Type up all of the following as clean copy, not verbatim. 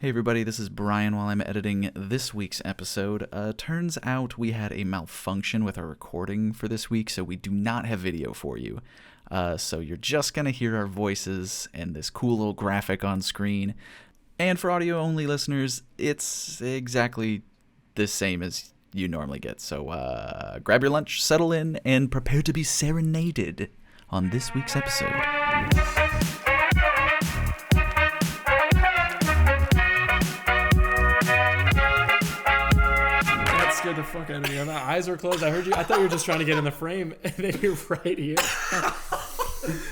Hey everybody, this is Brian while I'm editing this week's episode. Turns out we had a malfunction with our recording for this week, so we do not have video for you. So you're just going to hear our voices and this cool little graphic on screen. And for audio-only listeners, it's exactly the same as you normally get. So grab your lunch, settle in, and prepare to be serenaded on this week's episode. Scared the fuck out of me. My eyes were closed. I heard you. I thought you were just trying to get in the frame, and then you're right here.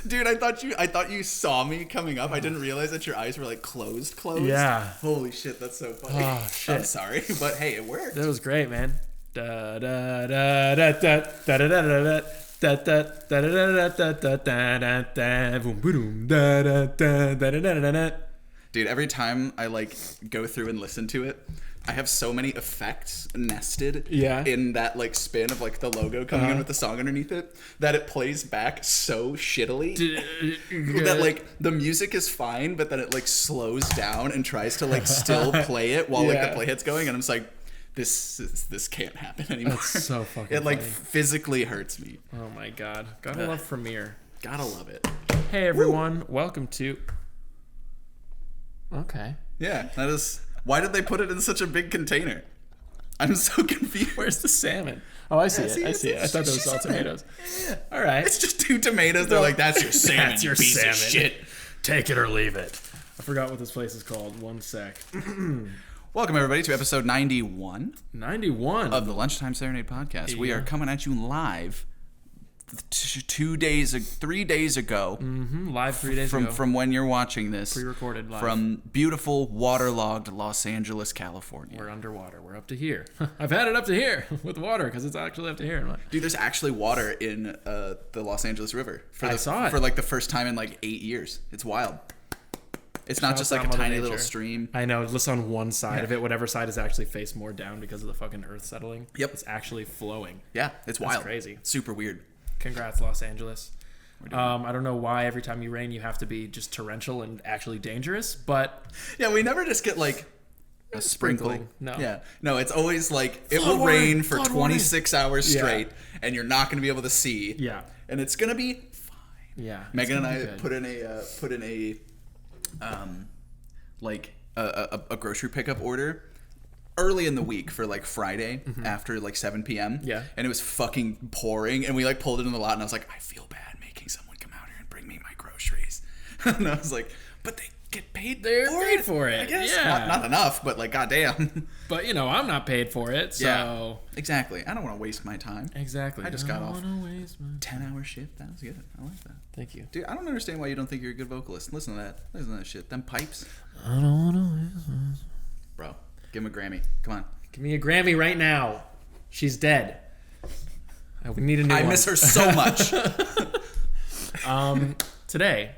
Dude, I thought you saw me coming up. I didn't realize that your eyes were like closed. Yeah. Holy shit, that's so funny. Oh shit. I'm sorry, but hey, it worked. That was great, man. Da da da da da da da da da da da da da da da boom boom da da da da da da. Dude, every time I like go through and listen to it, I have so many effects nested in that like spin of like the logo coming in with the song underneath it that it plays back so shittily that like the music is fine, but then it like slows down and tries to like still play it while like the playhead's going, and I'm just like, this can't happen anymore. That's so fucking it like funny. Physically hurts me. Oh my god. Gotta love Premiere. Gotta love it. Hey everyone, welcome to. Okay. Yeah, that is. Why did they put it in such a big container? I'm so confused. Where's the salmon? Oh, I see it. I see it. I thought those were all tomatoes. Yeah. All right. It's just 2 tomatoes. They're like, that's your salmon, That's your piece salmon. of shit. Take it or leave it. I forgot what this place is called. One sec. Welcome, everybody, to episode 91. 91. Of the Lunchtime Serenade podcast. Yeah. We are coming at you live 3 days ago. Live 3 days ago. From when you're watching this. Pre-recorded live. From beautiful, waterlogged Los Angeles, California. We're underwater. We're up to here. I've had it up to here with water because it's actually up to here. Dude, there's actually water in the Los Angeles River. I saw it. For like the first time in like 8 years. It's wild. It's not just like a tiny little stream. I know. Just on one side of it, whatever side is actually faced more down because of the fucking earth settling. Yep. It's actually flowing. Yeah, it's wild. It's crazy. It's super weird. Congrats, Los Angeles. I don't know why every time you rain you have to be just torrential and actually dangerous, but yeah, we never just get like a sprinkling. No. Yeah. No, it's always like it will rain for 26 hours straight and you're not going to be able to see. Yeah. And it's going to be fine. Yeah. Megan and I put in a grocery pickup order early in the week for like Friday after like 7 p.m. Yeah. And it was fucking pouring, and we like pulled it in the lot, and I was like, I feel bad making someone come out here and bring me my groceries. And I was like, but they get paid. They're paid for it. I guess. Yeah. Not enough, but like goddamn. But you know, I'm not paid for it, so yeah, exactly. I don't want to waste my time. Exactly. I just got off 10-hour shift. That was good. I like that. Thank you. Dude, I don't understand why you don't think you're a good vocalist. Listen to that. Listen to that shit. Them pipes. I don't want to waste my... Bro, give him a Grammy. Come on. Give me a Grammy right now. She's dead. We need a new one. I miss her so much. Today,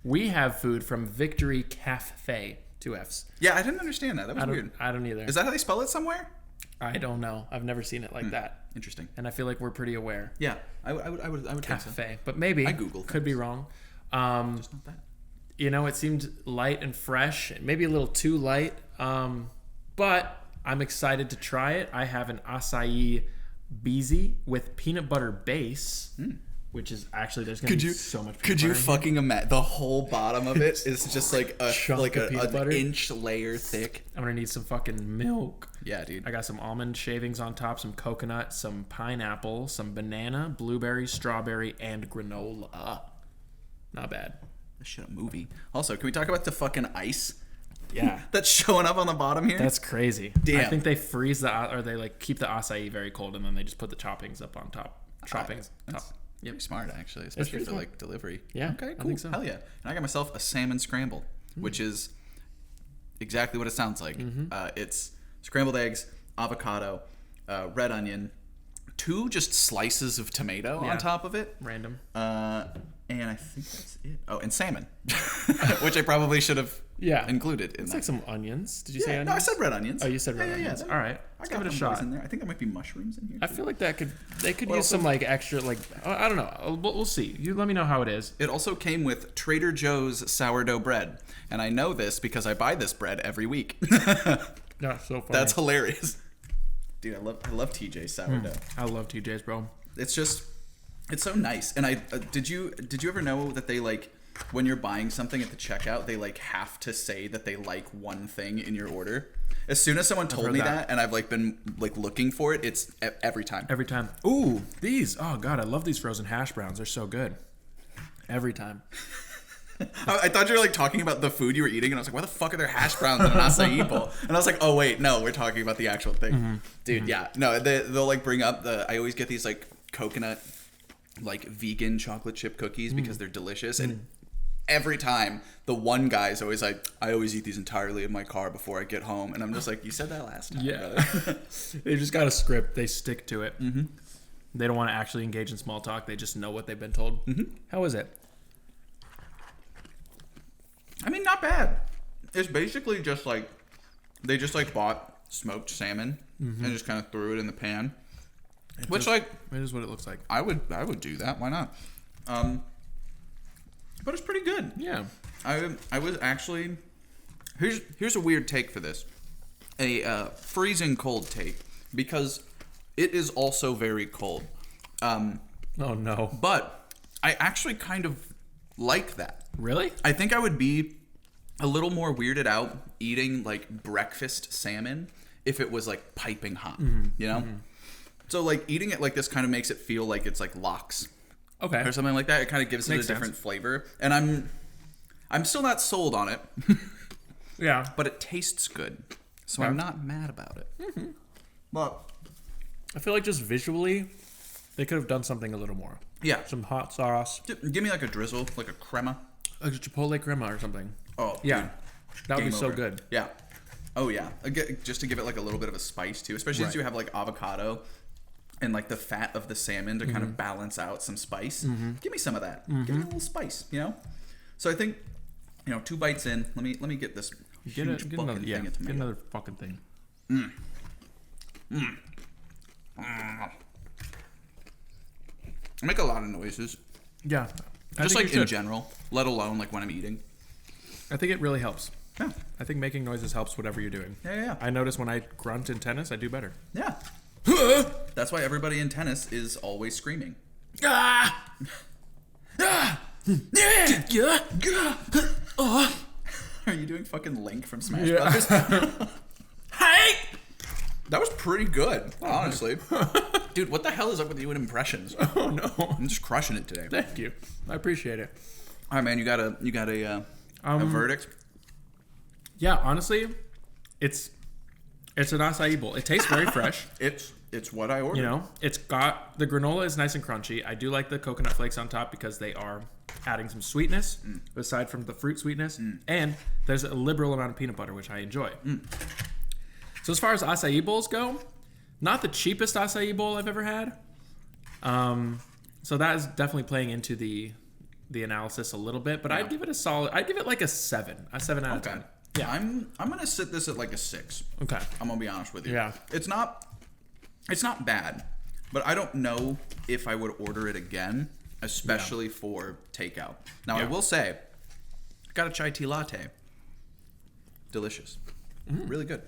we have food from Victory Caffe. 2 F's. Yeah, I didn't understand that. That was weird. I don't either. Is that how they spell it somewhere? I don't know. I've never seen it like that. Interesting. And I feel like we're pretty aware. Yeah, I would think Caffe, so. but maybe I Googled could be wrong. Just not that. You know, it seemed light and fresh, maybe a little too light. But I'm excited to try it. I have an acai beezy with peanut butter base, which is actually there's gonna be so much. Could you fucking imagine the whole bottom of it is just like a Chunk of peanut butter? inch layer thick? I'm gonna need some fucking milk. Yeah, dude. I got some almond shavings on top, some coconut, some pineapple, some banana, blueberry, strawberry, and granola. Not bad. This shit a movie. Also, can we talk about the fucking ice? Yeah. That's showing up on the bottom here? That's crazy. Damn. I think they freeze or they like keep the acai very cold and then they just put the choppings up on top. Choppings. That's pretty smart, actually, especially for like delivery. Yeah. Okay, cool. I think so. Hell yeah. And I got myself a salmon scramble, which is exactly what it sounds like. It's scrambled eggs, avocado, red onion, 2 just slices of tomato on top of it. Random. And I think that's it. Oh, and salmon, which I probably should have Yeah. included in It's that. like some onions. Did you say onions? No, I said red onions. Oh, you said red onions. All right. I Let's got give it a some boys shot. in there. I think there might be mushrooms in here. I feel like they could use also- some like extra like I don't know. We'll see. You let me know how it is. It also came with Trader Joe's sourdough bread, and I know this because I buy this bread every week. Yeah, so funny. That's hilarious, dude. I love TJ's sourdough. I love TJ's, bro. It's so nice. And I did you ever know that they like when you're buying something at the checkout, they like have to say that they like one thing in your order. As soon as someone told me that, and I've like been like looking for it, it's every time. Every time. Ooh, these. Oh god, I love these frozen hash browns. They're so good. Every time. I thought you were like talking about the food you were eating, and I was like, why the fuck are there hash browns in an acai bowl? And I was like, oh wait, no, we're talking about the actual thing. Dude, yeah. No, they'll like bring up I always get these like coconut like vegan chocolate chip cookies because they're delicious, and every time the one guy's always like, I always eat these entirely in my car before I get home, and I'm just like, you said that last time. Yeah. They just got a script. They stick to it. They don't want to actually engage in small talk. They just know what they've been told. How is it? I mean, not bad. It's basically just like they just like bought smoked salmon and just kind of threw it in the pan, which like It is what it looks like. I would do that. Why not? But it's pretty good. Yeah. I was actually here's a weird take for this, a freezing cold take, because it is also very cold. Oh no. But I actually kind of like that. Really? I think I would be a little more weirded out eating like breakfast salmon if it was like piping hot, you know? So like eating it like this kind of makes it feel like it's like lox Okay. or something like that. It kind of gives it Makes a different sense. flavor. And I'm still not sold on it, Yeah. but it tastes good. So Okay. I'm not mad about it. But I feel like just visually, they could have done something a little more. yeah, Some hot sauce, give me like a drizzle, like a crema. like a chipotle crema or something. Oh, Yeah. dude. That would be Game so over. good. Yeah. Oh yeah. Just to give it like a little bit of a spice too, especially since Right. you have like avocado and like the fat of the salmon to kind of balance out some spice. Give me some of that. Give me a little spice, you know? So I think, 2 bites in. Let me get this Get huge another, fucking yeah, thing of get tomato. another fucking thing. I make a lot of noises, Yeah. just think like you in should. general, let alone like when I'm eating. I think it really helps. Yeah. I think making noises helps whatever you're doing. Yeah. I notice when I grunt in tennis, I do better. Yeah. That's why everybody in tennis is always screaming. Ah! Ah! Yeah! Oh! Are you doing fucking Link from Smash Yeah. Brothers? Hey! That was pretty good, honestly. Dude, what the hell is up with you and impressions? Oh no! I'm just crushing it today. Thank you. I appreciate it. All right, man. You got a verdict? Yeah, honestly, it's an acai bowl. It tastes very fresh. It's what I ordered. It's got the granola is nice and crunchy. I do like the coconut flakes on top because they are adding some sweetness aside from the fruit sweetness, and there's a liberal amount of peanut butter, which I enjoy. So as far as acai bowls go, not the cheapest acai bowl I've ever had. So that is definitely playing into the analysis a little bit, but I'd give it a solid. I'd give it like a 7 out of 10. Yeah. I'm gonna sit this at like a 6. Okay. I'm gonna be honest with you. Yeah. It's not bad, but I don't know if I would order it again, especially for takeout. Now I Yeah. will say, got a chai tea latte. Delicious. Really good.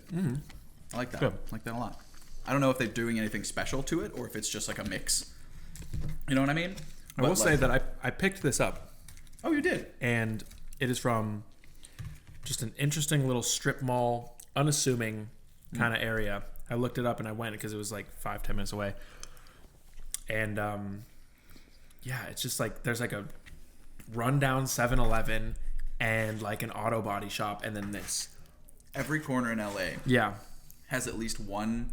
I like that. Good. I like that a lot. I don't know if they're doing anything special to it or if it's just like a mix. You know what I mean? I will say that I picked this up, Oh, you did? and it is from just an interesting little strip mall, unassuming kind of area. I looked it up and I went because it was like 5-10 minutes away. And yeah, it's just like there's like a rundown 7-Eleven and like an auto body shop, and then this. Every corner in LA Yeah. has at least one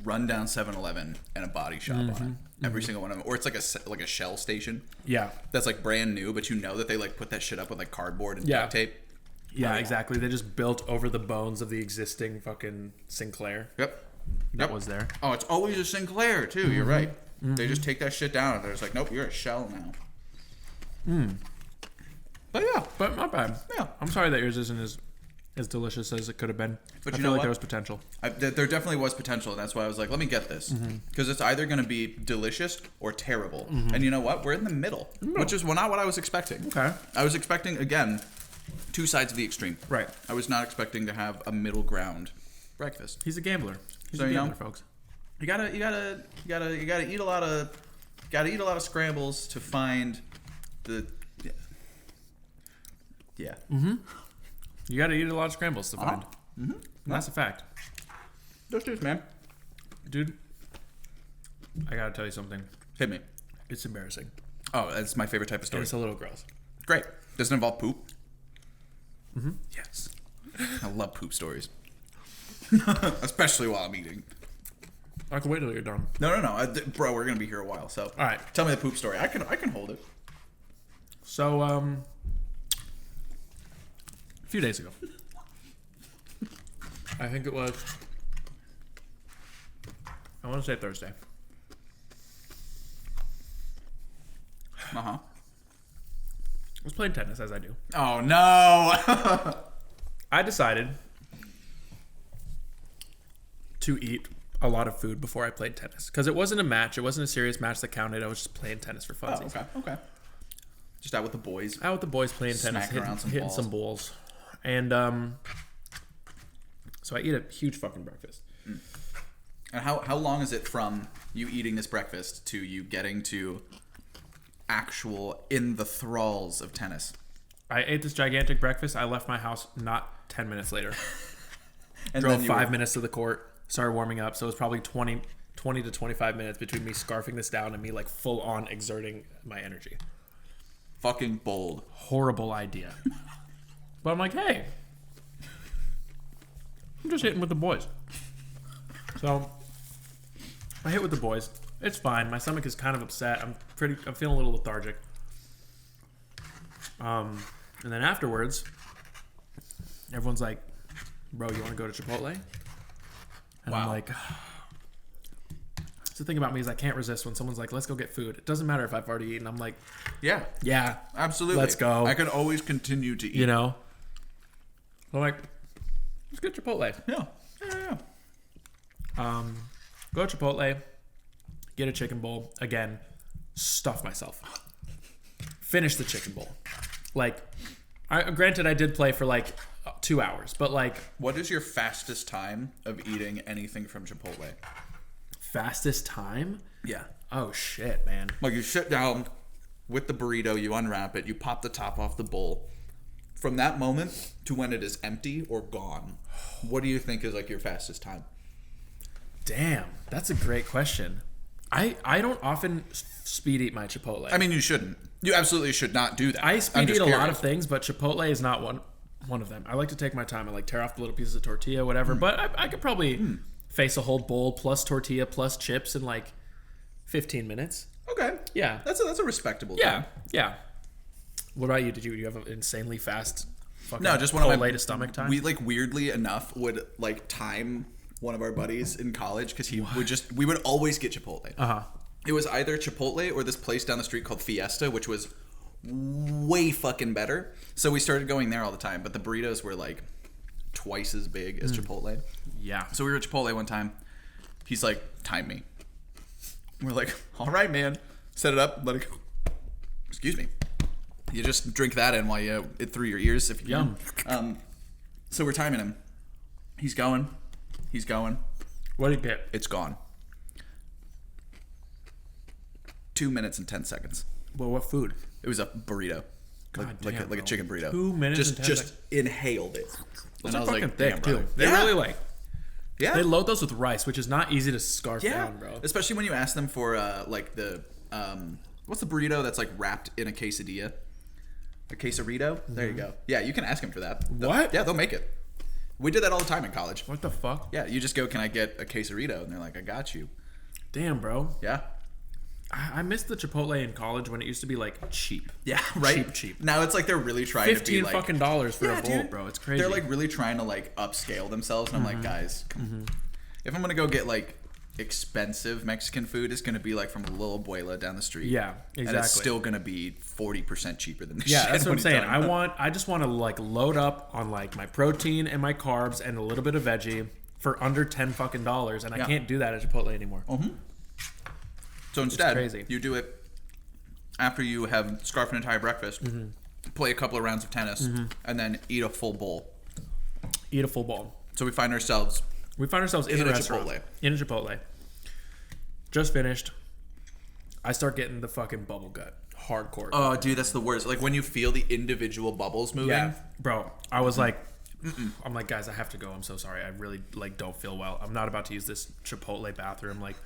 rundown 7-Eleven and a body shop on it. Every single one of them. Or it's like a Shell station Yeah. that's like brand new, but you know that they like put that shit up with like cardboard and Yeah. duct tape. Yeah, exactly. They just built over the bones of the existing fucking Sinclair Yep. that was there. Oh, it's always a Sinclair too. You're right. They just take that shit down and they're just like, nope, you're a Shell now. But yeah. But not bad. Yeah. I'm sorry that yours isn't as delicious as it could have been. But I you feel know like what? there was potential. There definitely was potential, and that's why I was like, let me get this. Because it's either going to be delicious or terrible. And you know what? We're in the middle, which is not what I was expecting. Okay. I was expecting, again, two sides of the extreme. Right. I was not expecting to have a middle ground breakfast. He's a gambler. He's So, a you gambler, know, folks. You gotta eat a lot of scrambles to find the yeah. You got to eat a lot of scrambles to find. That's a fact. Those dudes, man. Dude, I got to tell you something. Hit me. It's embarrassing. Oh, that's my favorite type of And story. it's a little gross. Great. Does it involve poop? Yes. I love poop stories. Especially while I'm eating. I can wait till you're done. No. Bro, we're gonna be here a while, so. All right. Tell me the poop story. I can hold it. So, a few days ago, I think it was, I want to say Thursday. Uh-huh. I was playing tennis, as I do. Oh no. I decided to eat a lot of food before I played tennis. Because it wasn't a match. It wasn't a serious match that counted. I was just playing tennis for fun. Okay. Just out with the boys. Out with the boys playing tennis, Smacking around hitting some balls. And so I eat a huge fucking breakfast. And how long is it from you eating this breakfast to you getting to actual in the thralls of tennis? I ate this gigantic breakfast. I left my house not 10 minutes later. And Drove then 5 minutes to the court. Started warming up. So it was probably 20 to 25 minutes between me scarfing this down and me like full on exerting my energy. Fucking bold. Horrible idea. But I'm like, hey, I'm just hitting with the boys. So I hit with the boys. It's fine. My stomach is kind of upset. I'm feeling a little lethargic. And then afterwards, everyone's like, bro, you want to go to Chipotle? And I'm like, the thing about me is I can't resist when someone's like, let's go get food. It doesn't matter if I've already eaten. I'm like, yeah, Absolutely. let's go. I could always continue to eat. You know? I'm like, let's get Chipotle. Yeah. Go to Chipotle, get a chicken bowl. Again, stuff myself. Finish the chicken bowl. Like, granted, I did play for like 2 hours, but like... What is your fastest time of eating anything from Chipotle? Fastest time? Yeah. Oh, shit, man. Like you sit down with the burrito, you unwrap it, you pop the top off the bowl. From that moment to when it is empty or gone, what do you think is like your fastest time? Damn, that's a great question. I don't often speed eat my Chipotle. I mean, you shouldn't. You absolutely should not do that. I I'm speed just eat a lot curious. of things, but Chipotle is not one of them. I like to take my time. I like tear off the little pieces of tortilla, whatever. But I could probably face a whole bowl plus tortilla plus chips in like 15 minutes. Okay. Yeah. That's a respectable time. Yeah. What about you? Did you have an insanely fast fucking No, just one of my Chipotle to stomach time? We like weirdly enough would like time one of our buddies in college because we would always get Chipotle. Uh-huh. It was either Chipotle or this place down the street called Fiesta, which was way fucking better. So we started going there all the time, but the burritos were like twice as big as Chipotle. Yeah. So we were at Chipotle one time. He's like, time me. We're like, all right, man. Set it up, let it go. Excuse me. You just drink that in while you it through your ears if you Yum. can. So we're timing him. He's going. What did you get? It's gone. 2 minutes and 10 seconds. Well, what food? It was a burrito. God like damn, a bro. chicken burrito. 2 minutes just, and 10 just seconds. inhaled it. Those And I are was fucking like, thick, damn, too. brother. They really like... Yeah. They load those with rice, which is not easy to scarf down, bro. Especially when you ask them for like the what's the burrito that's like wrapped in a quesadilla? A quesarito? There you go. Yeah, you can ask them for that. What? Yeah, they'll make it. We did that all the time in college. What the fuck? Yeah, you just go, can I get a quesarito? And they're like, I got you. Damn, bro. Yeah. I missed the Chipotle in college when it used to be like cheap. Yeah, right? Cheap. Now it's like they're really trying to be $15 like... fucking dollars for Yeah, a bowl, dude. bro. It's crazy. They're like really trying to like upscale themselves. And I'm like, guys, if I'm going to go get like expensive Mexican food is going to be like from Little Abuela down the street. Yeah, exactly. And it's still going to be 40% cheaper than this Yeah, shit. that's what I'm saying. I just want to like load up on like my protein and my carbs and a little bit of veggie for under $10 fucking, and I can't do that at Chipotle anymore. So instead, you do it after you have scarfed an entire breakfast, play a couple of rounds of tennis, and then eat a full bowl. Eat a full bowl. So we find ourselves in a restaurant. Chipotle. In a Chipotle. Just finished. I start getting the fucking bubble gut. Hardcore. Oh, dude, that's the worst. Like when you feel the individual bubbles moving. Yeah, bro. I was like, I'm like, guys, I have to go. I'm so sorry. I really like don't feel well. I'm not about to use this Chipotle bathroom. Like,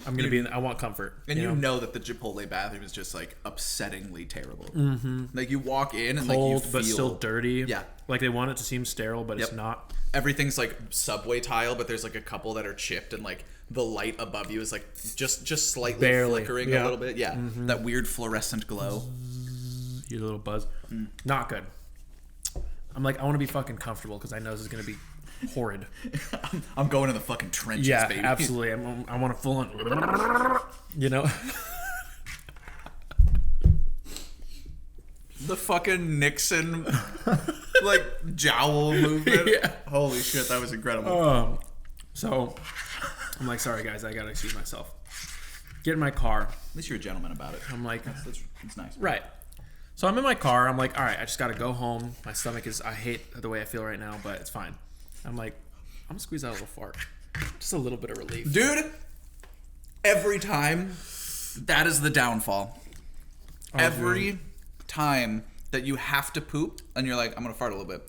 I'm gonna be. I want comfort. And you know that the Chipotle bathroom is just like upsettingly terrible. Like you walk in and cold, like you feel, but still dirty. Yeah. Like they want it to seem sterile, but it's not. Everything's like subway tile, but there's like a couple that are chipped, and like the light above you is like just slightly barely flickering a little bit. Yeah, that weird fluorescent glow. You little buzz. Not good. I'm like, I want to be fucking comfortable because I know this is gonna be horrid. I'm going to the fucking trenches, baby. Yeah, absolutely. I want to full on, you know. The fucking Nixon like jowl movement. Yeah. Holy shit, that was incredible. So I'm like, sorry guys, I gotta excuse myself. Get in my car. At least you're a gentleman about it. I'm like, that's nice. Right. So I'm in my car. I'm like, all right, I just gotta go home. My stomach is. I hate the way I feel right now, but it's fine. I'm like, I'm gonna squeeze out a little fart. Just a little bit of relief. Dude, every time, that is the downfall. Every time that you have to poop and you're like, I'm gonna fart a little bit.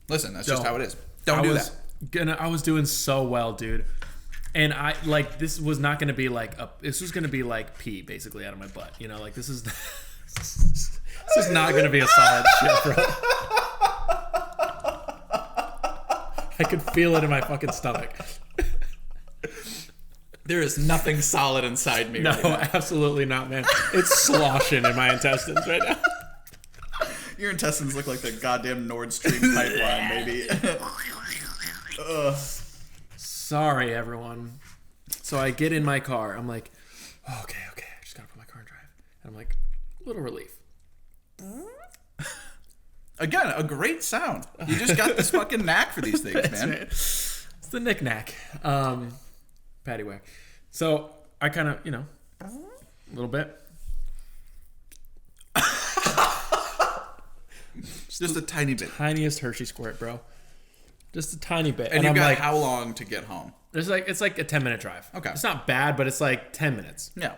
Listen, that's just how it is. Don't do that. I was doing so well, dude. And I like this was not gonna be like this was gonna be like pee basically out of my butt. You know, like this is not gonna be a solid shit, bro. I could feel it in my fucking stomach. There is nothing solid inside me. No, right now. absolutely not, man. It's sloshing in my intestines right now. Your intestines look like the goddamn Nord Stream pipeline, baby. Sorry, everyone. So I get in my car. I'm like, okay, I just gotta put my car in drive. And I'm like, a little relief. Again, a great sound. You just got this fucking knack for these things, man. Right. It's the knick-knack. Patty whack. So I kind of, a little bit. Just a tiny bit. Tiniest Hershey squirt, bro. Just a tiny bit. And you've I'm got like, how long to get home? It's like a 10-minute drive. Okay. It's not bad, but it's like 10 minutes. Yeah.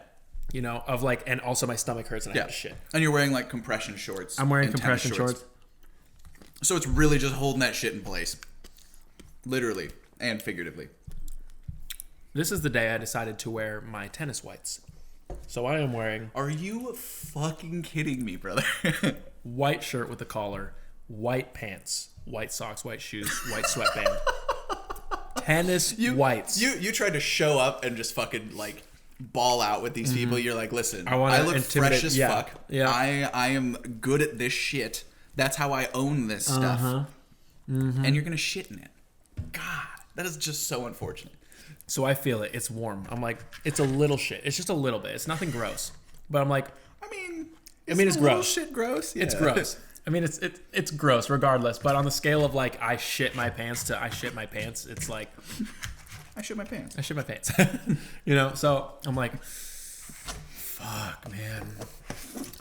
Of like, and also my stomach hurts and I have to shit. And you're wearing like compression shorts. I'm wearing compression shorts. So it's really just holding that shit in place. Literally and figuratively. This is the day I decided to wear my tennis whites. So I am wearing... Are you fucking kidding me, brother? White shirt with a collar, white pants, white socks, white shoes, white sweatband. Tennis whites. You tried to show up and just fucking like ball out with these people. You're like, listen, I look fresh as fuck. Yeah. I am good at this shit. That's how I own this stuff. And you're gonna shit in it. God, that is just so unfortunate. So I feel it. It's warm. I'm like, it's a little shit. It's just a little bit. It's nothing gross. But I'm like, it's gross. Shit gross. Yeah. It's gross. I mean, it's gross regardless. But on the scale of like, I shit my pants to I shit my pants, it's like, I shit my pants. I shit my pants. So I'm like, fuck, man.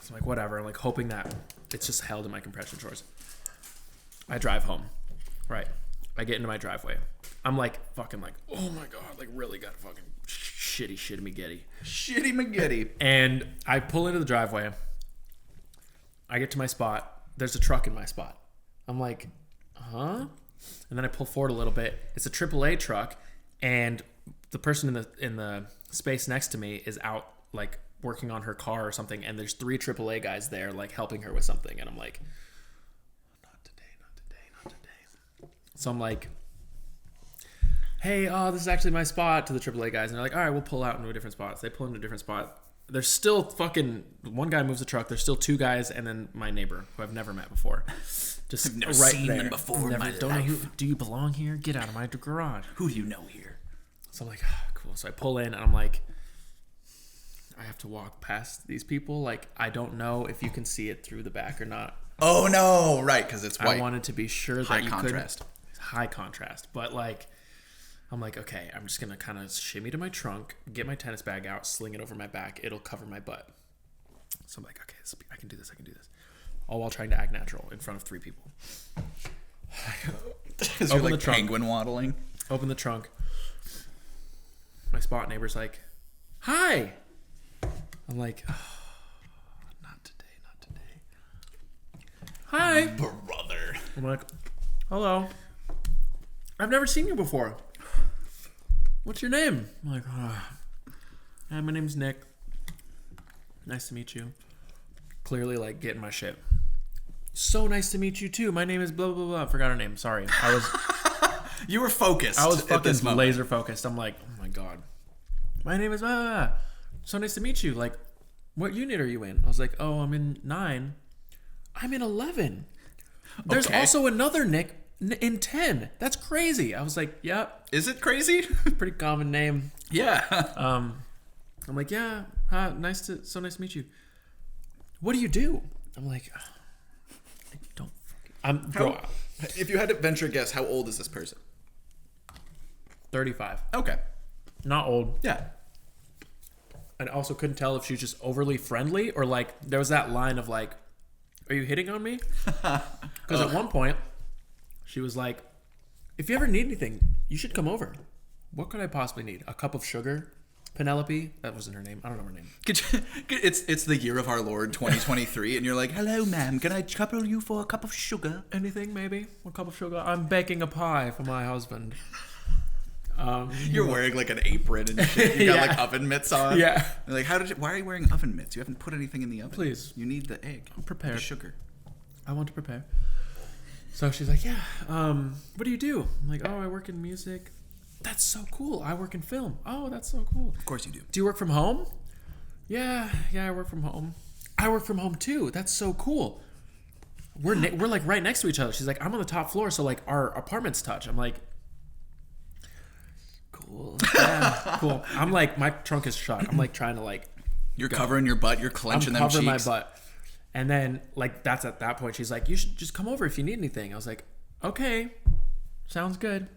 So I'm like, whatever. I'm like hoping that it's just held in my compression shorts. I drive home. Right. I get into my driveway. I'm like, fucking like, oh my God, like really got fucking shitty McGetty. Shitty McGetty. And I pull into the driveway. I get to my spot. There's a truck in my spot. I'm like, huh? And then I pull forward a little bit. It's a AAA truck. And the person in the space next to me is out like working on her car or something. And there's 3 AAA guys there like helping her with something. And I'm like, not today. So I'm like, hey, this is actually my spot to the AAA guys. And they're like, all right, we'll pull out into a different spot. So they pull into a different spot. There's still fucking, one guy moves the truck. There's still 2 guys and then my neighbor who I've never met before. Just I've never right seen there. them before in my don't know life. do you belong here? Get out of my garage. Who do you know here? So I'm like, oh, cool. So I pull in and I'm like, I have to walk past these people. Like, I don't know if you can see it through the back or not. Oh no, right, because it's white. I wanted to be sure that you contrast. High contrast. But like, I'm like, okay, I'm just gonna kind of shimmy to my trunk, get my tennis bag out, sling it over my back. It'll cover my butt. So I'm like, okay, I can do this. All while trying to act natural in front of 3 people. Because you're like penguin waddling. Open the trunk. My spot neighbor's like, hi. I'm like, oh, not today. Hi. Brother. I'm like, hello. I've never seen you before. What's your name? I'm like, hi, my name's Nick. Nice to meet you. Clearly, like, getting my shit. So nice to meet you, too. My name is blah, blah, blah. I forgot her name. Sorry. You were focused. I was at this fucking moment. laser focused. I'm like, oh, my God. My name is blah, blah, blah. So nice to meet you. Like, what unit are you in? I was like, oh, I'm in 9. I'm in 11. There's also another Nick in 10. That's crazy. I was like, yep. Is it crazy? Pretty common name. Yeah. I'm like, yeah, so nice to meet you. What do you do? I'm like, I don't fucking... If you had to venture a guess, how old is this person? 35. Okay. Not old. Yeah. And I also couldn't tell if she was just overly friendly or like there was that line of like, are you hitting on me? Because at one point she was like, if you ever need anything, you should come over. What could I possibly need? A cup of sugar? Penelope? That wasn't her name. I don't know her name. It's the year of our Lord 2023 and you're like, hello ma'am, can I trouble you for a cup of sugar? Anything maybe? A cup of sugar? I'm baking a pie for my husband. You're wearing like an apron and shit. You got like oven mitts on. Yeah. You're like, why are you wearing oven mitts? You haven't put anything in the oven. Please. You need the egg. I'm prepared. The sugar. I want to prepare. So she's like, yeah, what do you do? I'm like, oh, I work in music. That's so cool. I work in film. Oh, that's so cool. Of course you do. Do you work from home? Yeah, I work from home. I work from home too. That's so cool. We're like right next to each other. She's like, I'm on the top floor, so like our apartments touch. I'm like, cool. Yeah, cool. I'm like, my trunk is shut. I'm like trying to like. You're covering your butt. You're clenching them cheeks. I'm covering my butt. And then like that's at that point. She's like, you should just come over if you need anything. I was like, okay, sounds good.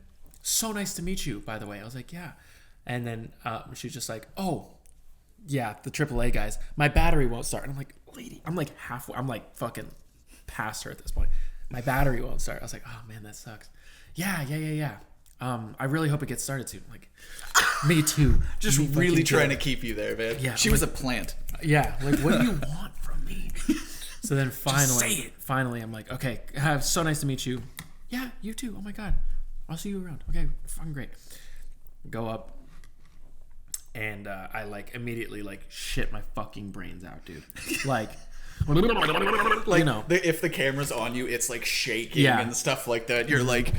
So nice to meet you, by the way. I was like, yeah. And then she's just like, oh, yeah, the AAA guys. My battery won't start. And I'm like, lady, I'm like halfway. I'm like fucking past her at this point. My battery won't start. I was like, oh man, that sucks. Yeah. I really hope it gets started soon. I'm like, me too. Just really trying to keep you there, man. Yeah. She was a plant. Yeah. Like, what do you want from me? So then finally, Just say it. Finally, I'm like, okay, so nice to meet you. Yeah, you too. Oh my God. I'll see you around. Okay, fucking great. Go up. And I like immediately like shit my fucking brains out, dude. Like, you know, if the camera's on you, it's like shaking and stuff like that. You're like,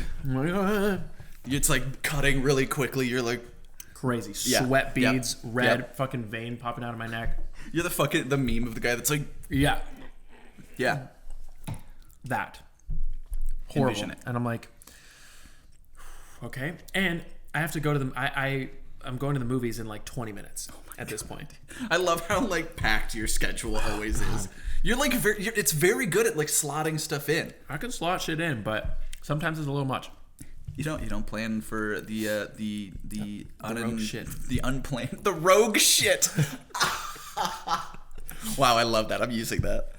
it's like cutting really quickly. You're like crazy sweat beads, red fucking vein popping out of my neck. You're the meme of the guy that's like, yeah, that horrible. Envision it. And I'm like, okay, and I have to go to the I'm going to the movies in like 20 minutes at this point. I love how like packed your schedule always is. You're like it's very good at like slotting stuff in. I can slot shit in, but sometimes it's a little much. You don't plan for the rogue shit. The unplanned, the rogue shit. Wow, I love that. I'm using that.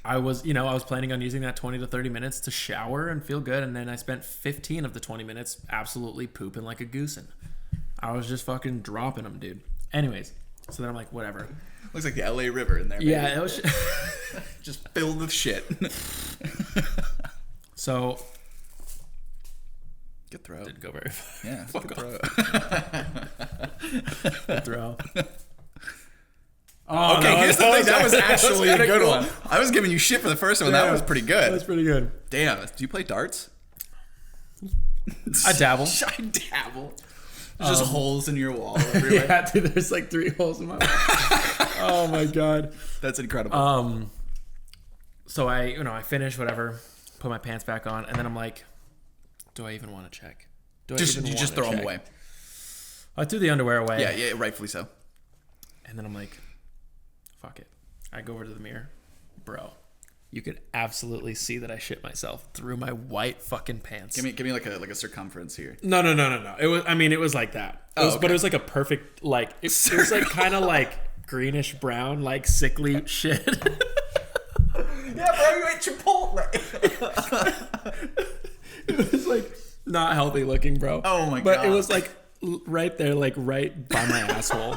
I was planning on using that 20 to 30 minutes to shower and feel good, and then I spent 15 of the 20 minutes absolutely pooping like a goosen. I was just fucking dropping them, dude. Anyways, so then I'm like, whatever. Looks like the LA River in there. Baby. Yeah, it was just filled with shit. So good throw. Didn't go very far. Yeah, fuck good throw. Good throw. Oh, okay, here's the thing. That was actually a good one. I was giving you shit for the first one. That was pretty good. That was pretty good. Damn. Do you play darts? I dabble. I dabble. There's just holes in your wall everywhere. Yeah, dude, there's like 3 holes in my wall. Oh my God. That's incredible. So I finish whatever, put my pants back on, and then I'm like, do I even want to check? You just throw them away. I threw the underwear away. Yeah, rightfully so. And then I'm like, fuck it. I go over to the mirror. Bro, you could absolutely see that I shit myself through my white fucking pants. Give me like a circumference here. No. It was like that. But it was like a perfect, like, it was like kind of like greenish brown, like sickly shit. Yeah, bro, you ate Chipotle. It was like not healthy looking, bro. Oh my But God. it was like right there, like right by my asshole.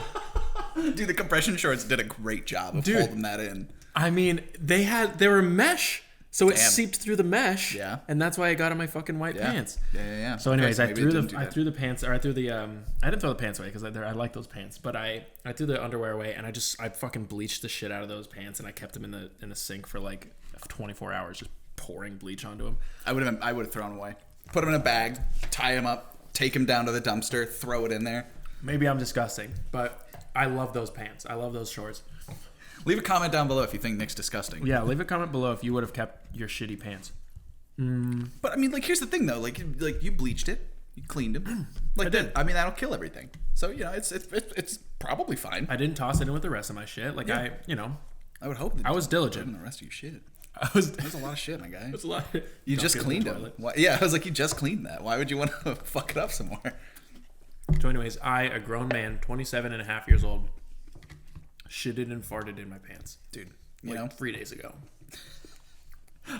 Dude, the compression shorts did a great job of holding that in. I mean, they were mesh, so it Damn. seeped through the mesh. Yeah. And that's why I got in my fucking white pants. Yeah. So anyways, Okay, I threw the pants, or I threw the I didn't throw the pants away because I like those pants, but I threw the underwear away, and I fucking bleached the shit out of those pants, and I kept them in the sink for like 24 hours, just pouring bleach onto them. I would have thrown them away. Put them in a bag, tie them up, take them down to the dumpster, throw it in there. Maybe I'm disgusting, but I love those pants. I love those shorts. Leave a comment down below if you think Nick's disgusting. Yeah, leave a comment below if you would have kept your shitty pants. But I mean, like, here's the thing though. Like you bleached it, you cleaned them. Like I did. I mean, that'll kill everything. So it's probably fine. I didn't toss it in with the rest of my shit. Like Yeah. I would hope. That I was diligent. The rest of your shit. There's There's a lot of shit, my guy. a lot. You just cleaned them. Yeah, I was like, you just cleaned that. Why would you want to fuck it up some more? So anyways, a grown man, 27 and a half years old, shitted and farted in my pants. Dude, Like 3 days ago.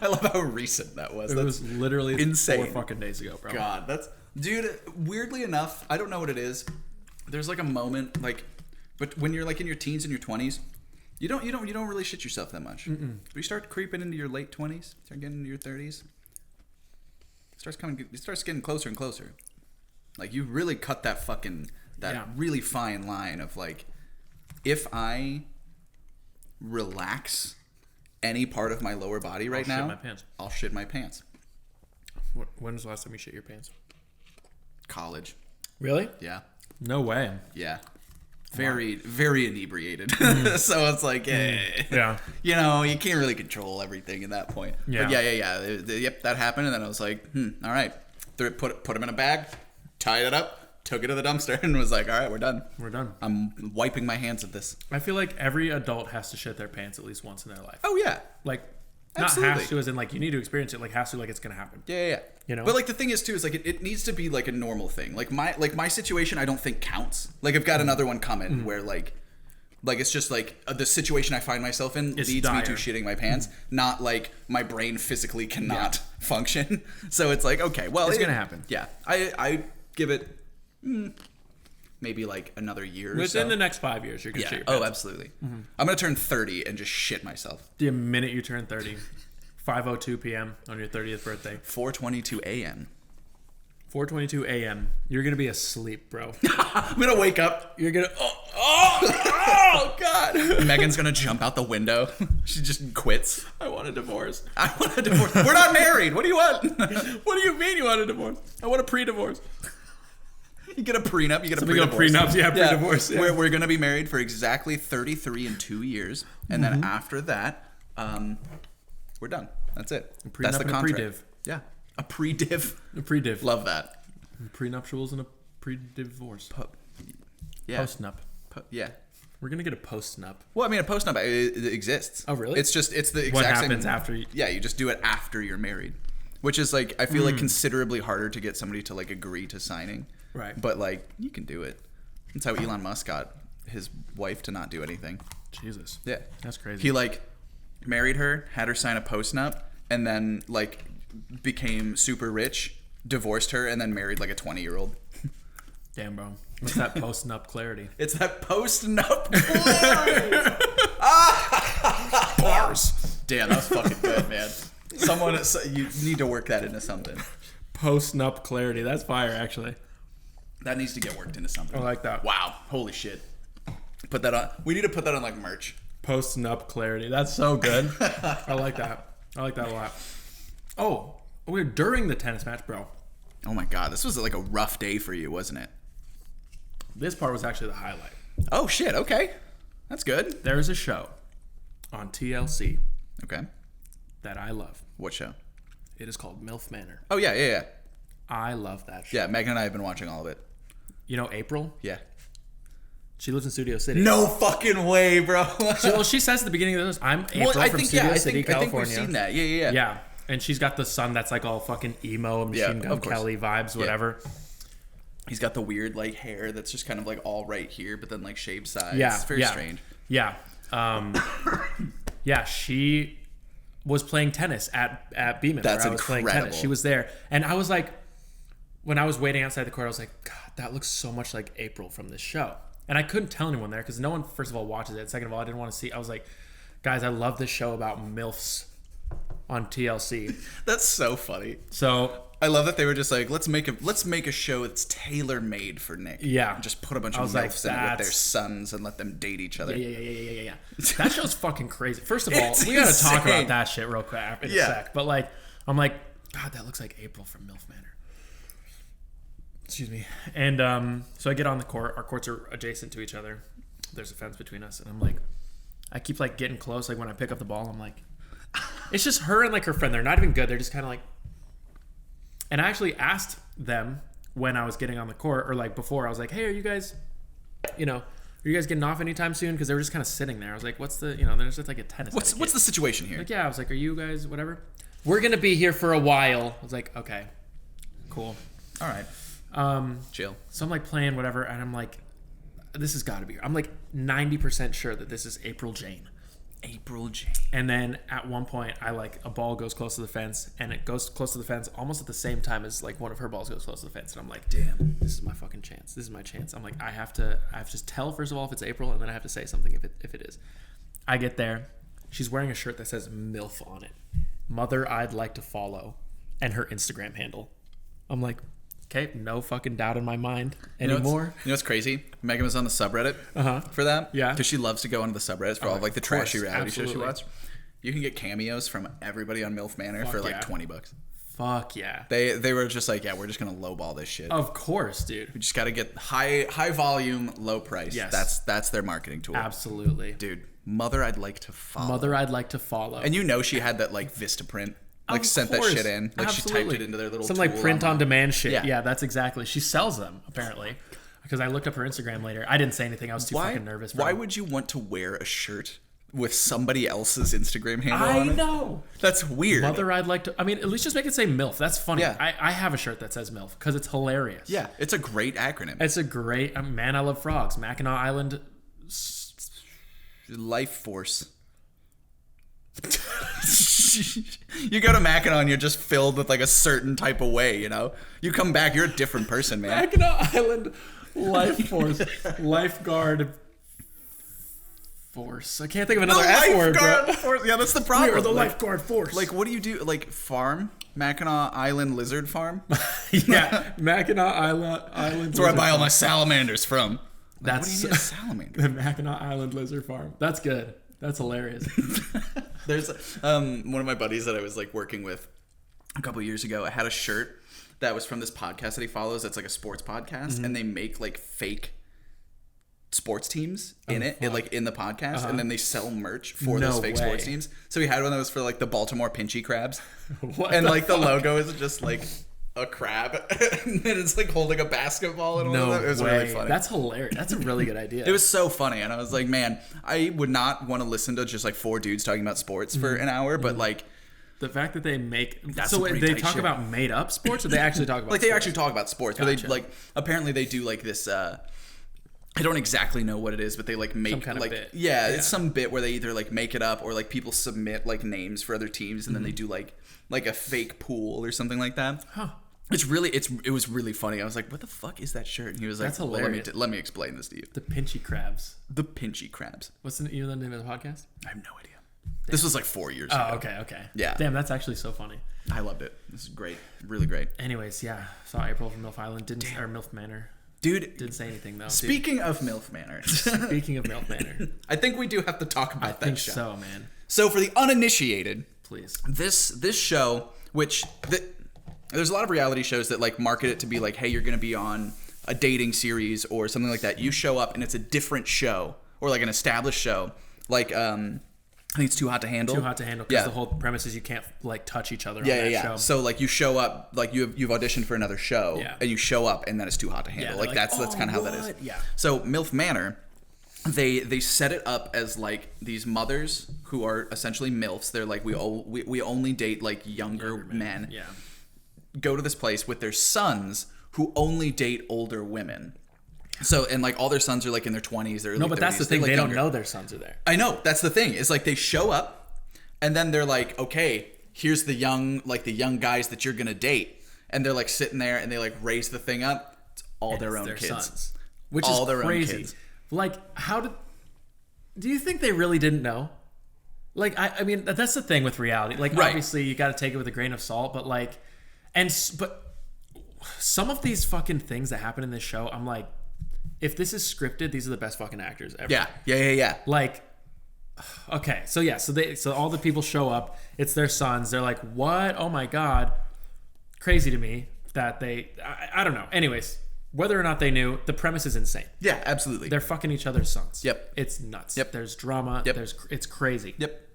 I love how recent that was. It was literally insane. 4 fucking days ago, bro. God, dude, weirdly enough, I don't know what it is. There's like a moment, like, but when you're like in your teens and your 20s, you don't really shit yourself that much. But you start creeping into your late 20s, start getting into your 30s. It starts getting closer and closer. Like, you really cut that really fine line of like, if I relax any part of my lower body right now, shit my pants. I'll shit my pants. When was the last time you shit your pants? College. Really? Yeah. No way. Yeah. Very inebriated. So it's like, Yeah. you can't really control everything at that point. Yeah. But yep, that happened. And then I was like, all right. Put them in a bag, tied it up, took it to the dumpster, and was like, all right, we're done. We're done. I'm wiping my hands at this. I feel like every adult has to shit their pants at least once in their life. Oh, yeah. Like, Absolutely. not has to as in like you need to experience it, like has to like it's gonna happen. Yeah. But like the thing is too is like it needs to be like a normal thing. Like my situation I don't think counts. Like I've got another one coming where like it's just like the situation I find myself in It's leads dire. me to shitting my pants, not like my brain physically cannot function. So it's like, okay, well, It's gonna happen. Yeah. I give it maybe like another year or so. Within the next 5 years, you're gonna shit your pants. Oh, absolutely. I'm gonna turn 30 and just shit myself. The minute you turn 30, 5:02 p.m. on your 30th birthday, 4:22 a.m. 4:22 a.m. You're gonna be asleep, bro. I'm gonna wake up. You're gonna Oh God! Megan's gonna jump out the window. She just quits. I want a divorce. I want a divorce. We're not married. What do you want? What do you mean you want a divorce? I want a pre-divorce. You get a prenup. You get a we go pre-divorce. prenups, yeah, pre-divorce. Yeah. We're gonna be married for exactly 33 and 2 years, and then after that, we're done. That's it. prenup That's the and a contract. pre-div. Yeah, a pre-div. A pre-div. Love that. Prenuptials and a pre-divorce. Yeah. Post-nup. Yeah. We're gonna get a post-nup. Well, I mean, a post-nup it exists. Oh, really? It's the exact What same. happens after you... Yeah, you just do it after you're married, which is like I feel like considerably harder to get somebody to like agree to signing. Right. But like you can do it. That's how Elon Musk got his wife to not do anything. Jesus. Yeah. That's crazy. He like married her, had her sign a postnup, and then like became super rich, divorced her, and then married like a 20-year-old. Damn, bro. What's that post-nup clarity? It's that post-nup clarity. Bars. Damn, that was fucking good, man. You need to work that into something. Post-nup clarity. That's fire, actually. That needs to get worked into something. I like that. Wow. Holy shit. Put that on. We need to put that on like merch. Post-nup clarity. That's so good. I like that. I like that a lot. Oh, we're during the tennis match, bro. Oh my God. This was like a rough day for you, wasn't it? This part was actually the highlight. Oh shit. Okay. That's good. There is a show on TLC Okay. that I love. What show? It is called MILF Manor. Oh yeah. I love that show. Yeah, Megan and I have been watching all of it. You know April? Yeah. She lives in Studio City. No fucking way, bro. She says at the beginning of this, I'm April from Studio City, California. I think we've seen that. Yeah. Yeah. And she's got the son that's like all fucking emo, Machine Gun Kelly vibes, whatever. Yeah. He's got the weird like hair that's just kind of like all right here, but then like shaved sides. Yeah. It's very strange. Yeah. Yeah, she was playing tennis at Beeman. That's where I was incredible. playing tennis. She was there. And I was like, when I was waiting outside the court, I was like, God, that looks so much like April from this show. And I couldn't tell anyone there because no one, first of all, watches it. Second of all, I didn't want to see. I was like, guys, I love this show about MILFs on TLC. That's so funny. So I love that they were just like, let's make a show that's tailor made for Nick. Yeah. And just put a bunch of MILFs in it with their sons and let them date each other. Yeah. That show's fucking crazy. First of all, It's we gotta insane. talk about that shit real quick in a sec. But like, I'm like, God, that looks like April from MILF Manor. Excuse me. And so I get on the court. Our courts are adjacent to each other. There's a fence between us, and I'm like, I keep like getting close. Like when I pick up the ball, I'm like, it's just her and like her friend. They're not even good. They're just kind of like. And I actually asked them when I was getting on the court, or like before, I was like, hey, are you guys getting off anytime soon? Because they were just kind of sitting there. I was like, what's the, there's just like a tennis. What's the situation here? Like, yeah, I was like, are you guys whatever? We're gonna be here for a while. I was like, okay, cool, all right, chill. So I'm like playing whatever, and I'm like, this has got to be. I'm like 90% sure that this is April Jane. April Jane. And then at one point, a ball goes close to the fence, and it goes close to the fence almost at the same time as like one of her balls goes close to the fence, and I'm like, damn, this is my fucking chance. This is my chance. I'm like, I have to just tell first of all if it's April, and then I have to say something if it is. I get there, she's wearing a shirt that says MILF on it, Mother I'd Like to Follow, and her Instagram handle. I'm like, okay, no fucking doubt in my mind anymore. You know what's crazy? Megan was on the subreddit for that. Yeah. Because she loves to go onto the subreddits for all of like the trashy reality shows she absolutely. watches. You can get cameos from everybody on MILF Manor for like $20. Fuck yeah. They were just like, yeah, we're just gonna lowball this shit. Of course, dude. We just gotta get high volume, low price. Yes. That's their marketing tool. Absolutely. Dude, Mother I'd Like to Follow. Mother I'd Like to Follow. And she had that like Vistaprint. Like Of sent course. that shit in. Like Absolutely. she typed it into their little some tool like print on demand shit. Yeah. Yeah, that's exactly. She sells them apparently. Because I looked up her Instagram later. I didn't say anything. I was too fucking nervous. Why would you want to wear a shirt with somebody else's Instagram handle on it? I know. That's weird. Mother I'd Like to. I mean, at least just make it say MILF. That's funny. Yeah. I have a shirt that says MILF because it's hilarious. Yeah, it's a great acronym. It's a great. Man, I love frogs. Mackinac Island. Life Force. You go to Mackinac and you're just filled with like a certain type of way, You come back, you're a different person, man. Mackinac Island Life Force. Lifeguard Force. I can't think of another F word, bro. Force. Yeah, that's the problem. We are the lifeguard force. Like, what do you do? Like, farm? Mackinac Island Lizard Farm? Yeah, Mackinac Island. That's where I buy all my salamanders from. That's what do you need a salamander? The Mackinac Island Lizard Farm. That's good. That's hilarious. There's one of my buddies that I was like working with a couple years ago. I had a shirt that was from this podcast that he follows. That's like a sports podcast, and they make like fake sports teams in like in the podcast, and then they sell merch for those fake sports teams. So he had one that was for like the Baltimore Pinchy Crabs, and like the logo is just like a crab, and then it's like holding a basketball and all of that. It was really funny. That's hilarious. That's a really good idea. It was so funny, and I was like, man, I would not want to listen to just like four dudes talking about sports for an hour, but like the fact that they make some they pretty tight talk shit. about made up sports, or they actually talk about like sports? they actually talk about sports, but they like apparently they do like this. I don't exactly know what it is, but they like make some kind like of bit. Yeah, it's some bit where they either like make it up or like people submit like names for other teams, and then they do like a fake pool or something like that. Huh. It was really funny. I was like, what the fuck is that shirt? And he was like, That's hilarious. Let me explain this to you. The Pinchy Crabs. The Pinchy Crabs. What's the name of the podcast? I have no idea. Damn. This was like 4 years ago. Oh, okay. Yeah. Damn, that's actually so funny. I loved it. This is great. Really great. Anyways, yeah. Saw April from MILF Island. Or MILF Manor. Dude. Didn't say anything, though. Speaking of MILF Manor. Speaking of MILF Manor. I think we do have to talk about that show. So, man. So for the uninitiated. Please. This show, which... There's a lot of reality shows that like market it to be like, hey, you're going to be on a dating series or something like that. You show up and it's a different show or like an established show. Like I think it's Too Hot to Handle. Too Hot to Handle, because the whole premise is you can't like touch each other on that show. So like you show up, like you've auditioned for another show, and you show up, and then it's Too Hot to Handle. Like that's kind of how that is. Yeah. So MILF Manor, they set it up as like these mothers who are essentially MILFs. They're like we only date like younger men. Yeah. Go to this place with their sons who only date older women. So, and like all their sons are like in their 20s. They're No, but 30s. that's the thing. Like they younger. don't know their sons are there. I know. That's the thing. It's like they show up and then they're like, okay, here's the young guys that you're going to date. And they're like sitting there and they like raise the thing up. It's all their own kids. Sons, which all is their crazy. Own kids. Like, do you think they really didn't know? Like, I mean, that's the thing with reality. Like, obviously you got to take it with a grain of salt, but like, but some of these fucking things that happen in this show, I'm like, if this is scripted, these are the best fucking actors ever. Yeah. Like, okay, so all the people show up. It's their sons. They're like, what? Oh my God. Crazy to me that I don't know. Anyways, whether or not they knew, the premise is insane. Yeah, absolutely. They're fucking each other's sons. Yep. It's nuts. Yep. There's drama. Yep. It's crazy. Yep.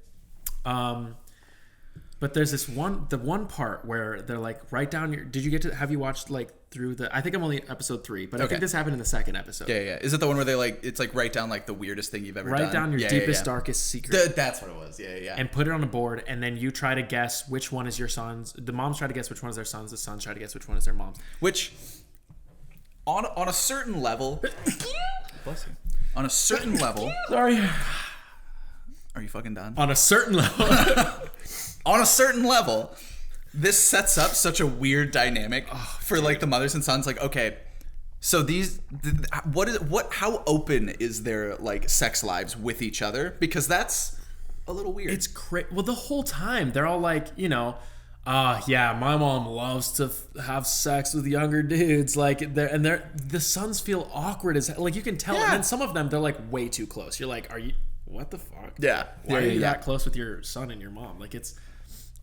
But there's the one part where they're like, write down have you watched like through I think I'm only episode 3, but I think this happened in the second episode. Yeah. Is it the one where they like, it's like write down like the weirdest thing you've ever done? Write down your deepest, darkest secret. That's what it was. Yeah. And put it on a board, and then you try to guess which one is your son's. The moms try to guess which one is their sons. The sons try to guess which one is their mom's. Which, on a certain level, bless you. On a certain level, Sorry. Are you fucking done? On a certain level. On a certain level, this sets up such a weird dynamic for like the mothers and sons. Like, okay, so how open is their like sex lives with each other? Because that's a little weird. It's crazy. Well, the whole time they're all like, yeah, my mom loves to have sex with younger dudes. Like, the sons feel awkward as like you can tell. Yeah. And then some of them they're like way too close. You're like, what the fuck? Yeah. Why are you that close with your son and your mom? Like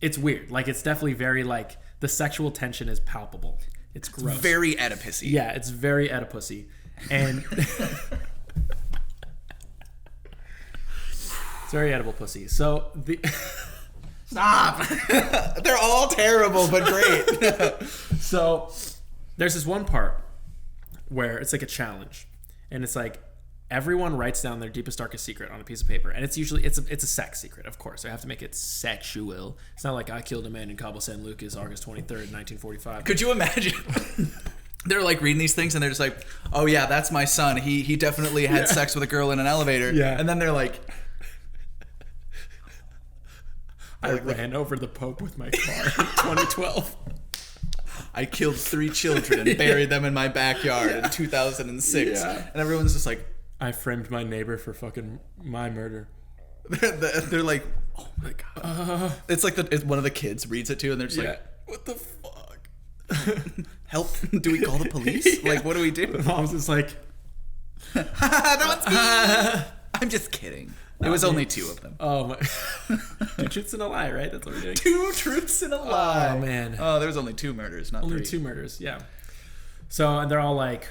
it's weird. Like it's definitely very like the sexual tension is palpable. It's gross. Very Oedipus-y. Yeah, it's very Oedipus-y. And it's very edible pussy. So Stop. They're all terrible, but great. So there's this one part where it's like a challenge, and it's like everyone writes down their deepest, darkest secret on a piece of paper, and it's usually it's a sex secret, of course. I have to make it sexual. It's not like I killed a man in Cabo San Lucas, August 23rd, 1945. Could you imagine? They're like reading these things, and they're just like, "Oh yeah, that's my son. He definitely had sex with a girl in an elevator." Yeah. And then they're like, I ran over the Pope with my car in 2012. I killed 3 children and buried them in my backyard in 2006. Yeah. And everyone's just like, I framed my neighbor for fucking my murder. they're like, oh my God. It's like one of the kids reads it too, and they're just like, what the fuck? Help. Do we call the police? Like, what do we do? The mom's just like, that one's me. I'm just kidding. It was only 2 of them. oh my. 2 truths and a lie, right? That's what we're doing. 2 truths and a lie. Oh, man. Oh, there was only 2 murders, not 3. Only 2 murders, yeah. So, and they're all like,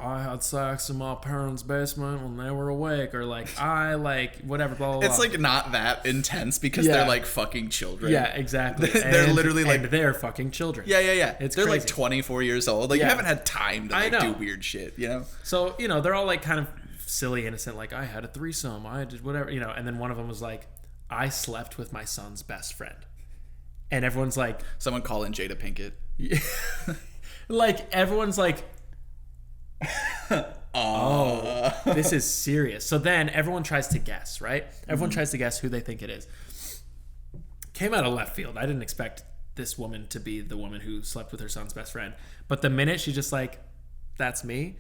I had sex in my parents' basement when they were awake, or like, I like, whatever, blah, blah, blah. It's like not that intense because they're like fucking children. Yeah, exactly. They're literally like, and they're fucking children. Yeah. It's they're crazy. like 24 years old. Like, you haven't had time to like do weird shit, you know? So, they're all like kind of silly, innocent, like, I had a threesome, I did whatever, and then one of them was like, I slept with my son's best friend. And everyone's like... Someone call in Jada Pinkett. Like, everyone's like... Oh, this is serious. So then everyone tries to guess, right? Everyone tries to guess who they think it is. Came out of left field. I didn't expect this woman to be the woman who slept with her son's best friend. But the minute she just like, that's me,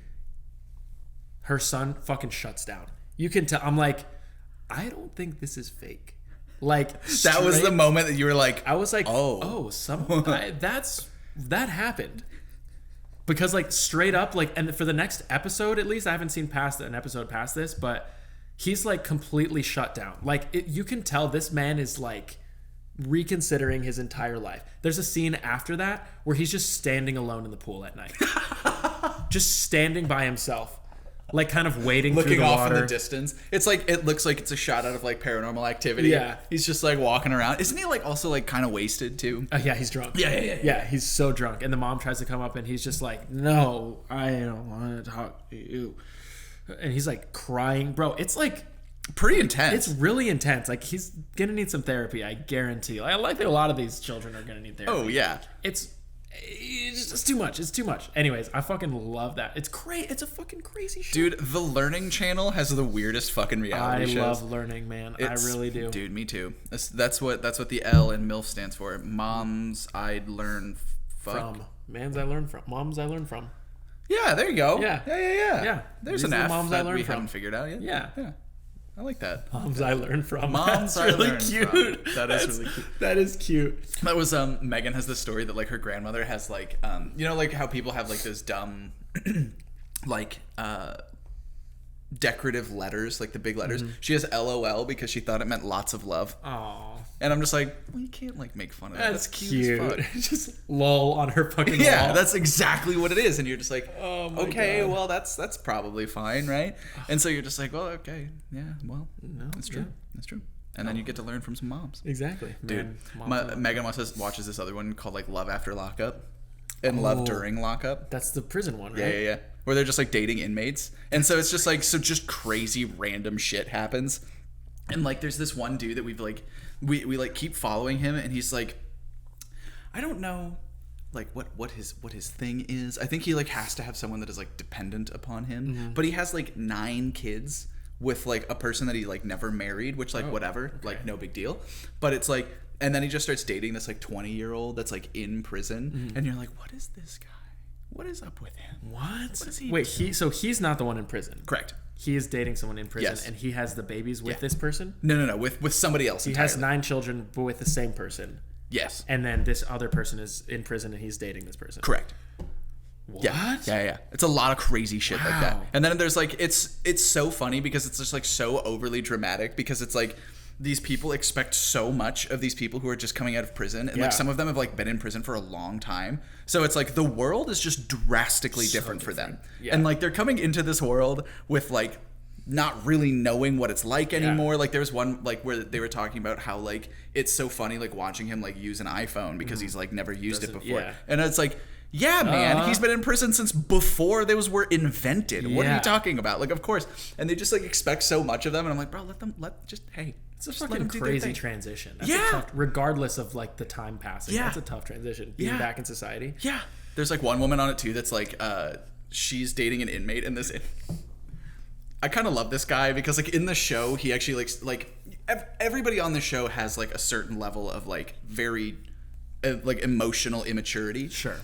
her son fucking shuts down. You can tell. I'm like, I don't think this is fake. Like, that was the moment that you were like, I was like, that happened. Because like straight up, like, and for the next episode, at least, I haven't seen past an episode past this, but he's like completely shut down. Like, you can tell this man is like reconsidering his entire life. There's a scene after that where he's just standing alone in the pool at night. Just standing by himself. like kind of wading looking through the off water. in the distance. It's like it looks like it's a shot out of like Paranormal Activity. Yeah. He's just like walking around. Isn't he like also like kind of wasted too? Yeah, he's drunk. Yeah. He's so drunk, and the mom tries to come up, and he's just like, "No, I don't want to talk to you," and he's like crying, bro. It's like pretty intense. It's really intense. Like he's gonna need some therapy, I guarantee. I like that a lot of these children are gonna need therapy. Oh yeah. It's too much. It's too much. Anyways, I fucking love that. It's great. It's a fucking crazy show. Dude, the Learning Channel has the weirdest fucking reality shows. I love Learning, man. I really do. Dude, me too. That's what the L in MILF stands for. Moms I'd learn from. Mans I learn from. Moms I learn from. Yeah, there you go. Yeah. Yeah. There's an F moms that I learn we from. haven't figured out yet. Yeah. I like that. Moms I learn from. Moms That's I really learn cute. from. That's really cute. That is cute. That was Megan has this story that like her grandmother has like you know like how people have like those dumb like decorative letters, like the big letters. She has LOL because she thought it meant lots of love. Aww. And I'm just like, well, you can't like make fun of that. That's cute. As fuck. Just lol on her fucking yeah, wall. that's exactly what it is. And you're just like, oh my okay, God. well that's probably fine, right? And so you're just like, well, okay, yeah, well, that's true. Yeah. That's true. And then you get to learn from some moms. Exactly. Dude, Megan watches this other one called like Love After Lockup and Love During Lockup. That's the prison one, right? Yeah. Where they're just like dating inmates. And so it's just like, just crazy random shit happens. And like there's this one dude that we've like, we like keep following him, and he's like, I don't know like what his thing is. I think he like has to have someone that is like dependent upon him. But he has like 9 kids with like a person that he like never married, which like whatever, like no big deal. But it's like, and then he just starts dating this like 20-year-old that's like in prison, and you're like, what is this guy? What is up with him? What is he? Wait, he's not the one in prison. Correct. He is dating someone in prison, Yes. and he has the babies with this person? No, with somebody else. He has 9 children, but with the same person. Yes. And then this other person is in prison, and he's dating this person. Correct. What? Yeah. It's a lot of crazy shit like that. Wow. And then there's like, it's so funny because it's just like so overly dramatic because it's like these people expect so much of these people who are just coming out of prison. And like some of them have like been in prison for a long time. So it's like the world is just drastically different for them. Yeah. And like they're coming into this world with like not really knowing what it's like anymore. Like there was one like where they were talking about how like it's so funny like watching him like use an iPhone because he's like never used it before. Yeah. And it's like, yeah, man, he's been in prison since before those were invented. What are you talking about? Like, of course. And they just like expect so much of them. And I'm like, bro, hey. It's a fucking crazy transition. That's a tough, regardless of like the time passing. That's a tough transition. Being back in society. Yeah. There's like one woman on it too that's like, she's dating an inmate in this. I kind of love this guy because like in the show, he actually like everybody on the show has like a certain level of like very like emotional immaturity. Sure.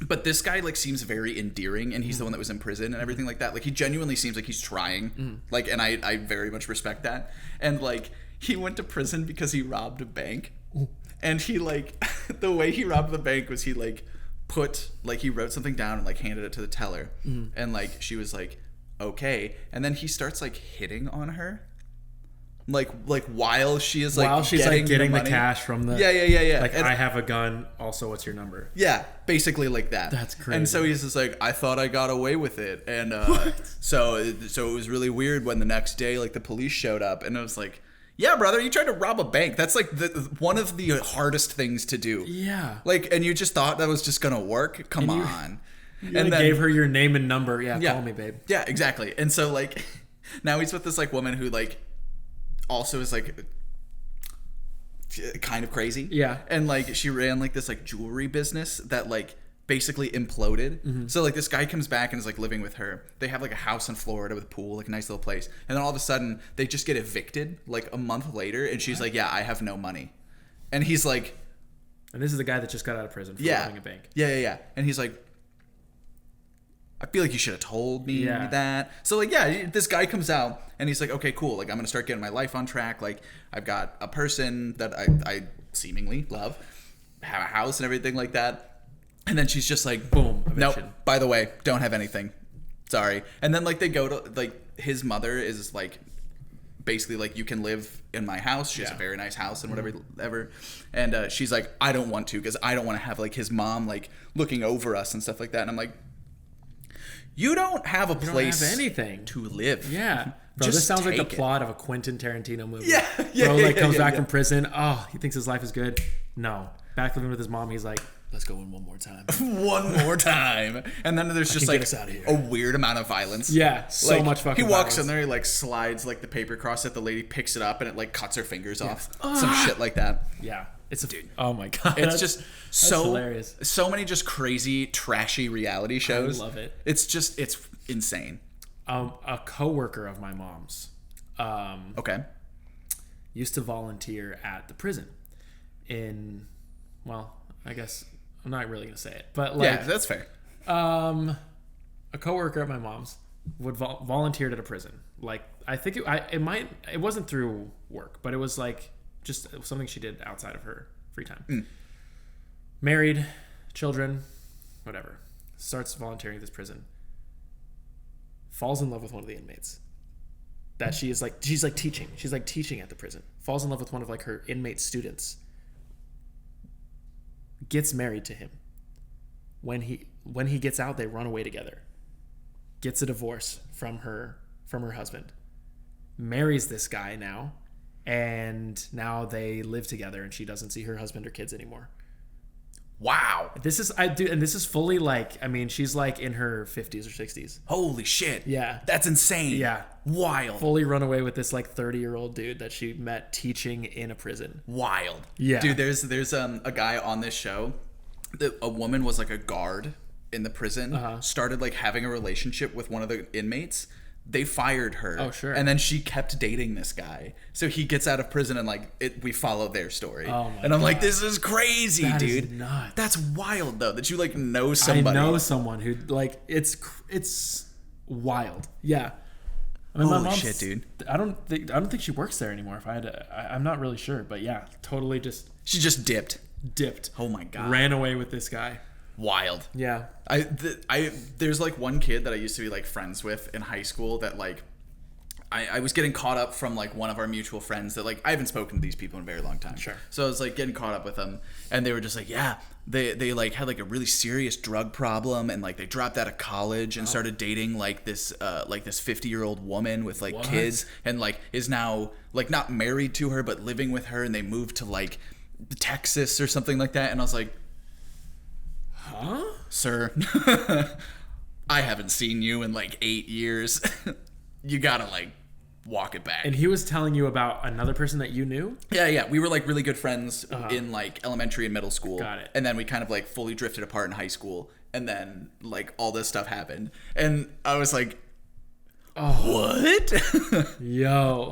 But this guy like seems very endearing, and he's the one that was in prison and everything like that. Like he genuinely seems like he's trying. Like, and I very much respect that. And like he went to prison because he robbed a bank, and he like the way he robbed the bank was he like he wrote something down and like handed it to the teller, and like she was like okay, and then he starts like hitting on her. Like while she is like getting the cash from the yeah like I have a gun, also what's your number? Yeah, basically like that. That's crazy. And so he's just like, I thought I got away with it, and so it was really weird when the next day like the police showed up, and it was like, yeah, brother, you tried to rob a bank. That's like one of the hardest things to do. Yeah. Like, and you just thought that was just gonna work? Come on. You and then gave her your name and number. Yeah, call me, babe. Yeah, exactly. And so like now he's with this like woman who like also is like kind of crazy. Yeah. And like she ran like this like jewelry business that like basically imploded. So like this guy comes back and is like living with her. They have like a house in Florida with a pool, like a nice little place. And then all of a sudden they just get evicted like a month later, and she's like, yeah, I have no money. And he's like, and this is the guy that just got out of prison for robbing a bank. Yeah. And he's like, I feel like you should have told me that. So like, yeah, this guy comes out and he's like, okay, cool. Like I'm going to start getting my life on track. Like I've got a person that I seemingly love, have a house and everything like that. And then she's just like, boom, nope, by the way, don't have anything. Sorry. And then like they go to like his mother is like, basically like, you can live in my house. She has a very nice house and whatever. And she's like, I don't want to, because I don't want to have like his mom like looking over us and stuff like that. And I'm like, You don't have a place don't have anything to live. Yeah. Bro, Just this sounds like the take it. plot of a Quentin Tarantino movie. Yeah, yeah, Bro, yeah, like, comes yeah, back yeah. from prison. Oh, he thinks his life is good. No. Back living with his mom, he's like, let's go in one more time. One more time. And then there's just can like get us outta here. a weird amount of violence. Yeah, so Like, much fucking He walks violence. in there, he like slides like the paper across it, the lady picks it up and it like cuts her fingers off. Some shit like that. Yeah. It's a dude. Oh my God. It's just so hilarious. So many just crazy, trashy reality shows. love it. It's insane. A coworker of my mom's Okay. used to volunteer at the prison well, I guess I'm not really gonna say it, but like, Yeah, that's fair. a coworker of my mom's would volunteered at a prison. Like, I think it wasn't through work, but it was like just something she did outside of her free time. Married, children, whatever. Starts volunteering at this prison. Falls in love with one of the inmates. That she's like teaching. She's like teaching at the prison. Falls in love with one of like her inmate students. Gets married to him. When he gets out, they run away together. Gets a divorce from her husband. Marries this guy now, and now they live together, and she doesn't see her husband or kids anymore. Wow. This is fully like, I mean, she's like in her 50s or 60s. Holy shit. Yeah. That's insane. Yeah. Wild. Fully run away with this like 30-year-old dude that she met teaching in a prison. Wild. Yeah. Dude, there's a guy on this show that a woman was like a guard in the prison, started like having a relationship with one of the inmates. They fired her. Oh, sure. And then she kept dating this guy. So he gets out of prison and like we follow their story. Oh my and I'm like, God. this is crazy, That is dude. nuts. That's wild though, that you like know somebody. I know someone who like it's wild. Yeah. I mean, Holy shit, dude. I don't think she works there anymore. If I had to, I'm not really sure, but yeah, totally just She just dipped. dipped. Oh my God. Ran away with this guy. Wild. Yeah. There's like one kid that I used to be like friends with in high school that like I was getting caught up from like one of our mutual friends that like I haven't spoken to these people in a very long time. Sure. So I was like getting caught up with them, and they were just like, yeah, they like had like a really serious drug problem, and like they dropped out of college and started dating like this 50-year-old woman with like kids, and like is now like not married to her but living with her, and they moved to like Texas or something like that. And I was like, Huh? sir, I haven't seen you in like 8 years. You gotta like walk it back. And he was telling you about another person that you knew? Yeah, we were like really good friends in like elementary and middle school. Got it. And then we kind of like fully drifted apart in high school, and then like all this stuff happened, and I was like, what? Yo.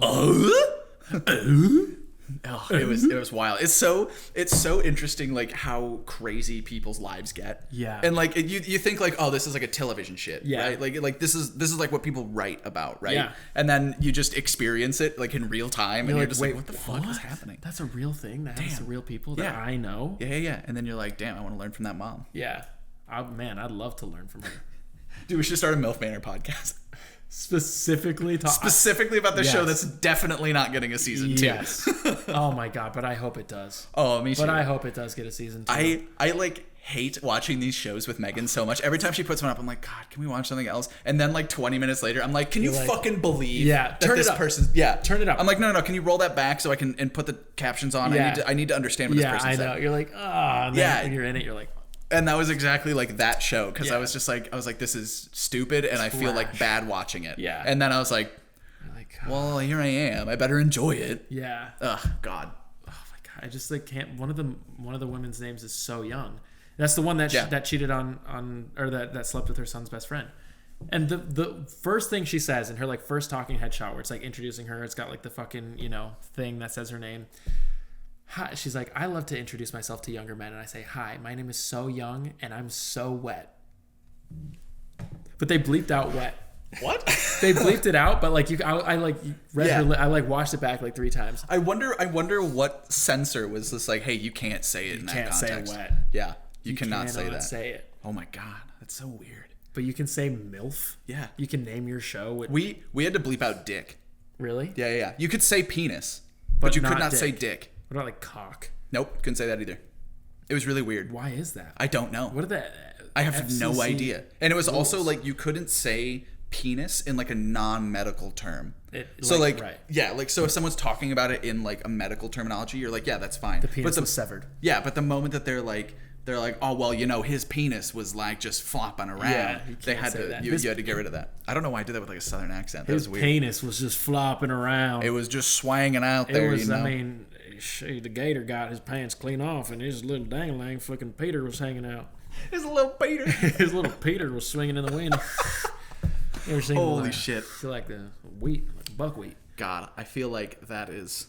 Oh, it was wild. It's so interesting like how crazy people's lives get. Yeah. And like you think like, oh, this is like a television shit, Yeah. right? Like this is like what people write about, right? Yeah. And then you just experience it like in real time, and you're just like, what the fuck is what? happening? That's a real thing that happens to real people that Yeah. I know. Yeah. And then you're like, damn, I want to learn from that mom. Yeah. Man, I'd love to learn from her. Dude, we should start a MILF Manor podcast. Specifically About the show Yes. that's definitely not getting a season 2. Yes. Oh my God, but I hope it does. Oh, me too. But I hope it does get a season 2. I like hate watching these shows with Megan so much. Every time she puts one up, I'm like, God, can we watch something else? And then like 20 minutes later, I'm like, can you like, fucking believe yeah, that turn this it up. person's Turn it up. I'm like, no, can you roll that back so I can and put the captions on? Yeah. I need to understand what this Yeah, person I said. know. You're like, and then Yeah. when you're in it, you're like, And that was exactly like that show, because Yeah. I was like, this is stupid, and I feel like Trash. bad watching it. Yeah. And then I was like, you're like, well, here I am. I better enjoy it. yeah. Ugh, God. Oh my God, I just like can't. One of the women's names is So Young. That's the one that Yeah. that cheated on or that slept with her son's best friend. And the first thing she says in her like first talking head shot, where it's like introducing her, it's got like the fucking thing that says her name. Hi, she's like, I love to introduce myself to younger men, and I say, hi, my name is So Young, and I'm so wet. But they bleeped out wet. What? They bleeped it out, but like I like read Yeah. her. I like watched it back like 3 times. I wonder what censor was just like, hey, you can't say it in that can't say context. wet. Yeah, you cannot say cannot that. Say it. Oh my God, that's so weird. But you can say MILF. Yeah. You can name your show. We had to bleep out dick. Really? Yeah. You could say penis, but you could not say dick. What about like cock? Nope, couldn't say that either. It was really weird. Why is that? I don't know. What are that? I have no FCC idea. And it was also rules. like you couldn't say penis in like a non-medical term. So right. yeah, like so if someone's talking about it in like a medical terminology, you're like, yeah, that's fine. The penis was severed. Yeah, but the moment that they're like, oh well, you know, his penis was like just flopping around. Yeah, they had to you had to get rid of that. I don't know why I did that with like a southern accent. That His was weird. penis was just flopping around. It was just swanging out there. It was, you know? I mean, the gator got his pants clean off, and his little dangling fucking Peter was hanging out. His little Peter. His little Peter was swinging in the wind. You ever seen Holy shit! I feel like the wheat, like buckwheat. God, I feel like that is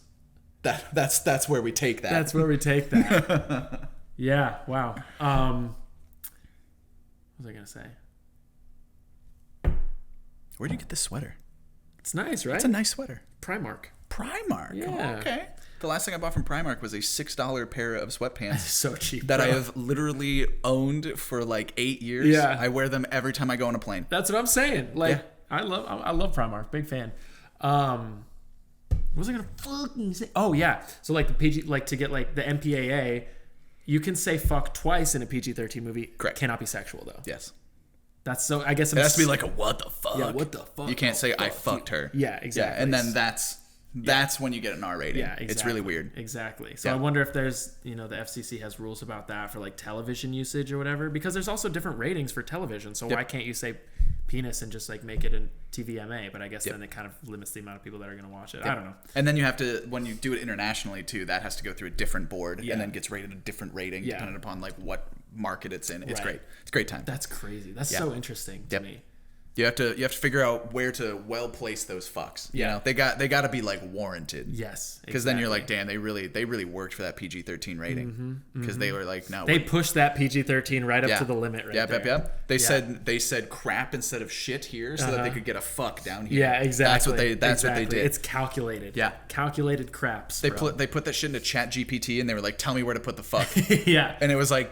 that's where we take that. That's where we take that. Yeah. Wow. What was I gonna say? Where'd you get this sweater? It's nice, right? It's a nice sweater. Primark. Primark. Yeah. Oh, okay. The last thing I bought from Primark was a $6 pair of sweatpants So cheap. that bro. I have literally owned for like 8 years. Yeah. I wear them every time I go on a plane. That's what I'm saying. Like, Yeah. I love Primark. Big fan. What was I gonna fucking say? Oh yeah. So like the PG, like to get like the MPAA, you can say fuck twice in a PG-13 movie. Correct. Cannot be sexual though. Yes. That's so. I guess It has to be like a what the fuck. Yeah, what the fuck? You can't say I fuck fucked her. Yeah, exactly. Yeah, and then that's when you get an R rating. Yeah, exactly. It's really weird. Exactly. So Yeah. I wonder if there's, the FCC has rules about that for like television usage or whatever, because there's also different ratings for television. So why can't you say penis and just like make it a TVMA? But I guess then it kind of limits the amount of people that are going to watch it. I don't know. And then you have to, when you do it internationally too, that has to go through a different board Yeah. and then gets rated a different rating Yeah. depending upon like what market it's in. It's Right. great. It's a great time. That's crazy. That's so interesting to me. You have to figure out where to well place those fucks. You know, they got to be like warranted. Yes. Because then you're like, damn, they really worked for that PG-13 rating. Because they were like, no, They pushed that PG-13 right up to the limit right there. Yep. They said crap instead of shit here so that they could get a fuck down here. Yeah, exactly. That's what they did. It's calculated. Yeah. Calculated craps. They put that shit into Chat GPT and they were like, tell me where to put the fuck. Yeah. And it was like,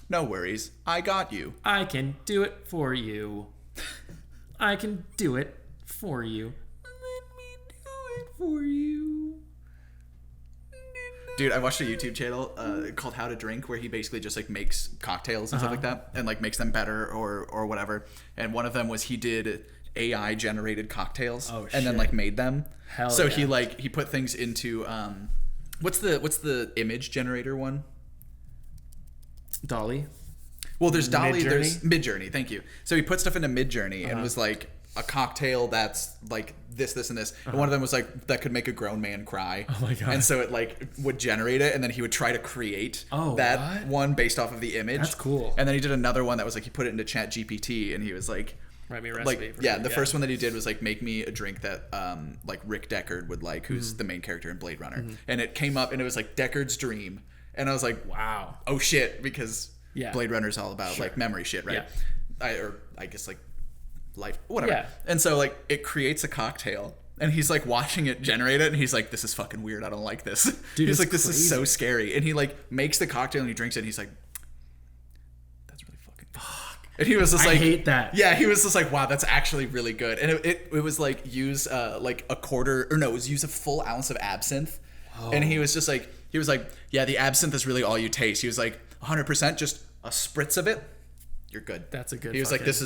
no worries, I got you. I can do it for you. I can do it for you. Let me do it for you. Dude, I watched a YouTube channel called How to Drink where he basically just like makes cocktails and stuff like that and like makes them better or whatever. And one of them was he did AI generated cocktails and then like made them. Hell so yeah. he put things into what's the image generator one? Dolly. Well, there's Dolly, Midjourney? there's Midjourney. Thank you. So he put stuff into Midjourney and was like a cocktail that's like this, and this. And one of them was like that could make a grown man cry. Oh my God. And so it like would generate it, and then he would try to create that one based off of the image. That's cool. And then he did another one that was like he put it into Chat GPT, and he was like, Write me a recipe. like the first one that he did was like make me a drink that like Rick Deckard would like, who's the main character in Blade Runner. And it came up and it was like Deckard's dream, and I was like, wow. oh shit, because Yeah. Blade Runner's all about like memory shit, right? Yeah. I guess like life, whatever. Yeah. And so like it creates a cocktail, and he's like watching it generate it, and he's like, this is fucking weird. I don't like this. Dude, he's it's like, this crazy. is so scary. And he like makes the cocktail and he drinks it, and he's like, that's really fucking fuck. And he was just like, I hate that. Yeah, he was just like, wow, that's actually really good. And it was like use like it was use a full ounce of absinthe. And he was just like, yeah, the absinthe is really all you taste. He was like, 100%, just a spritz of it, you're good. That's a good. He was like, this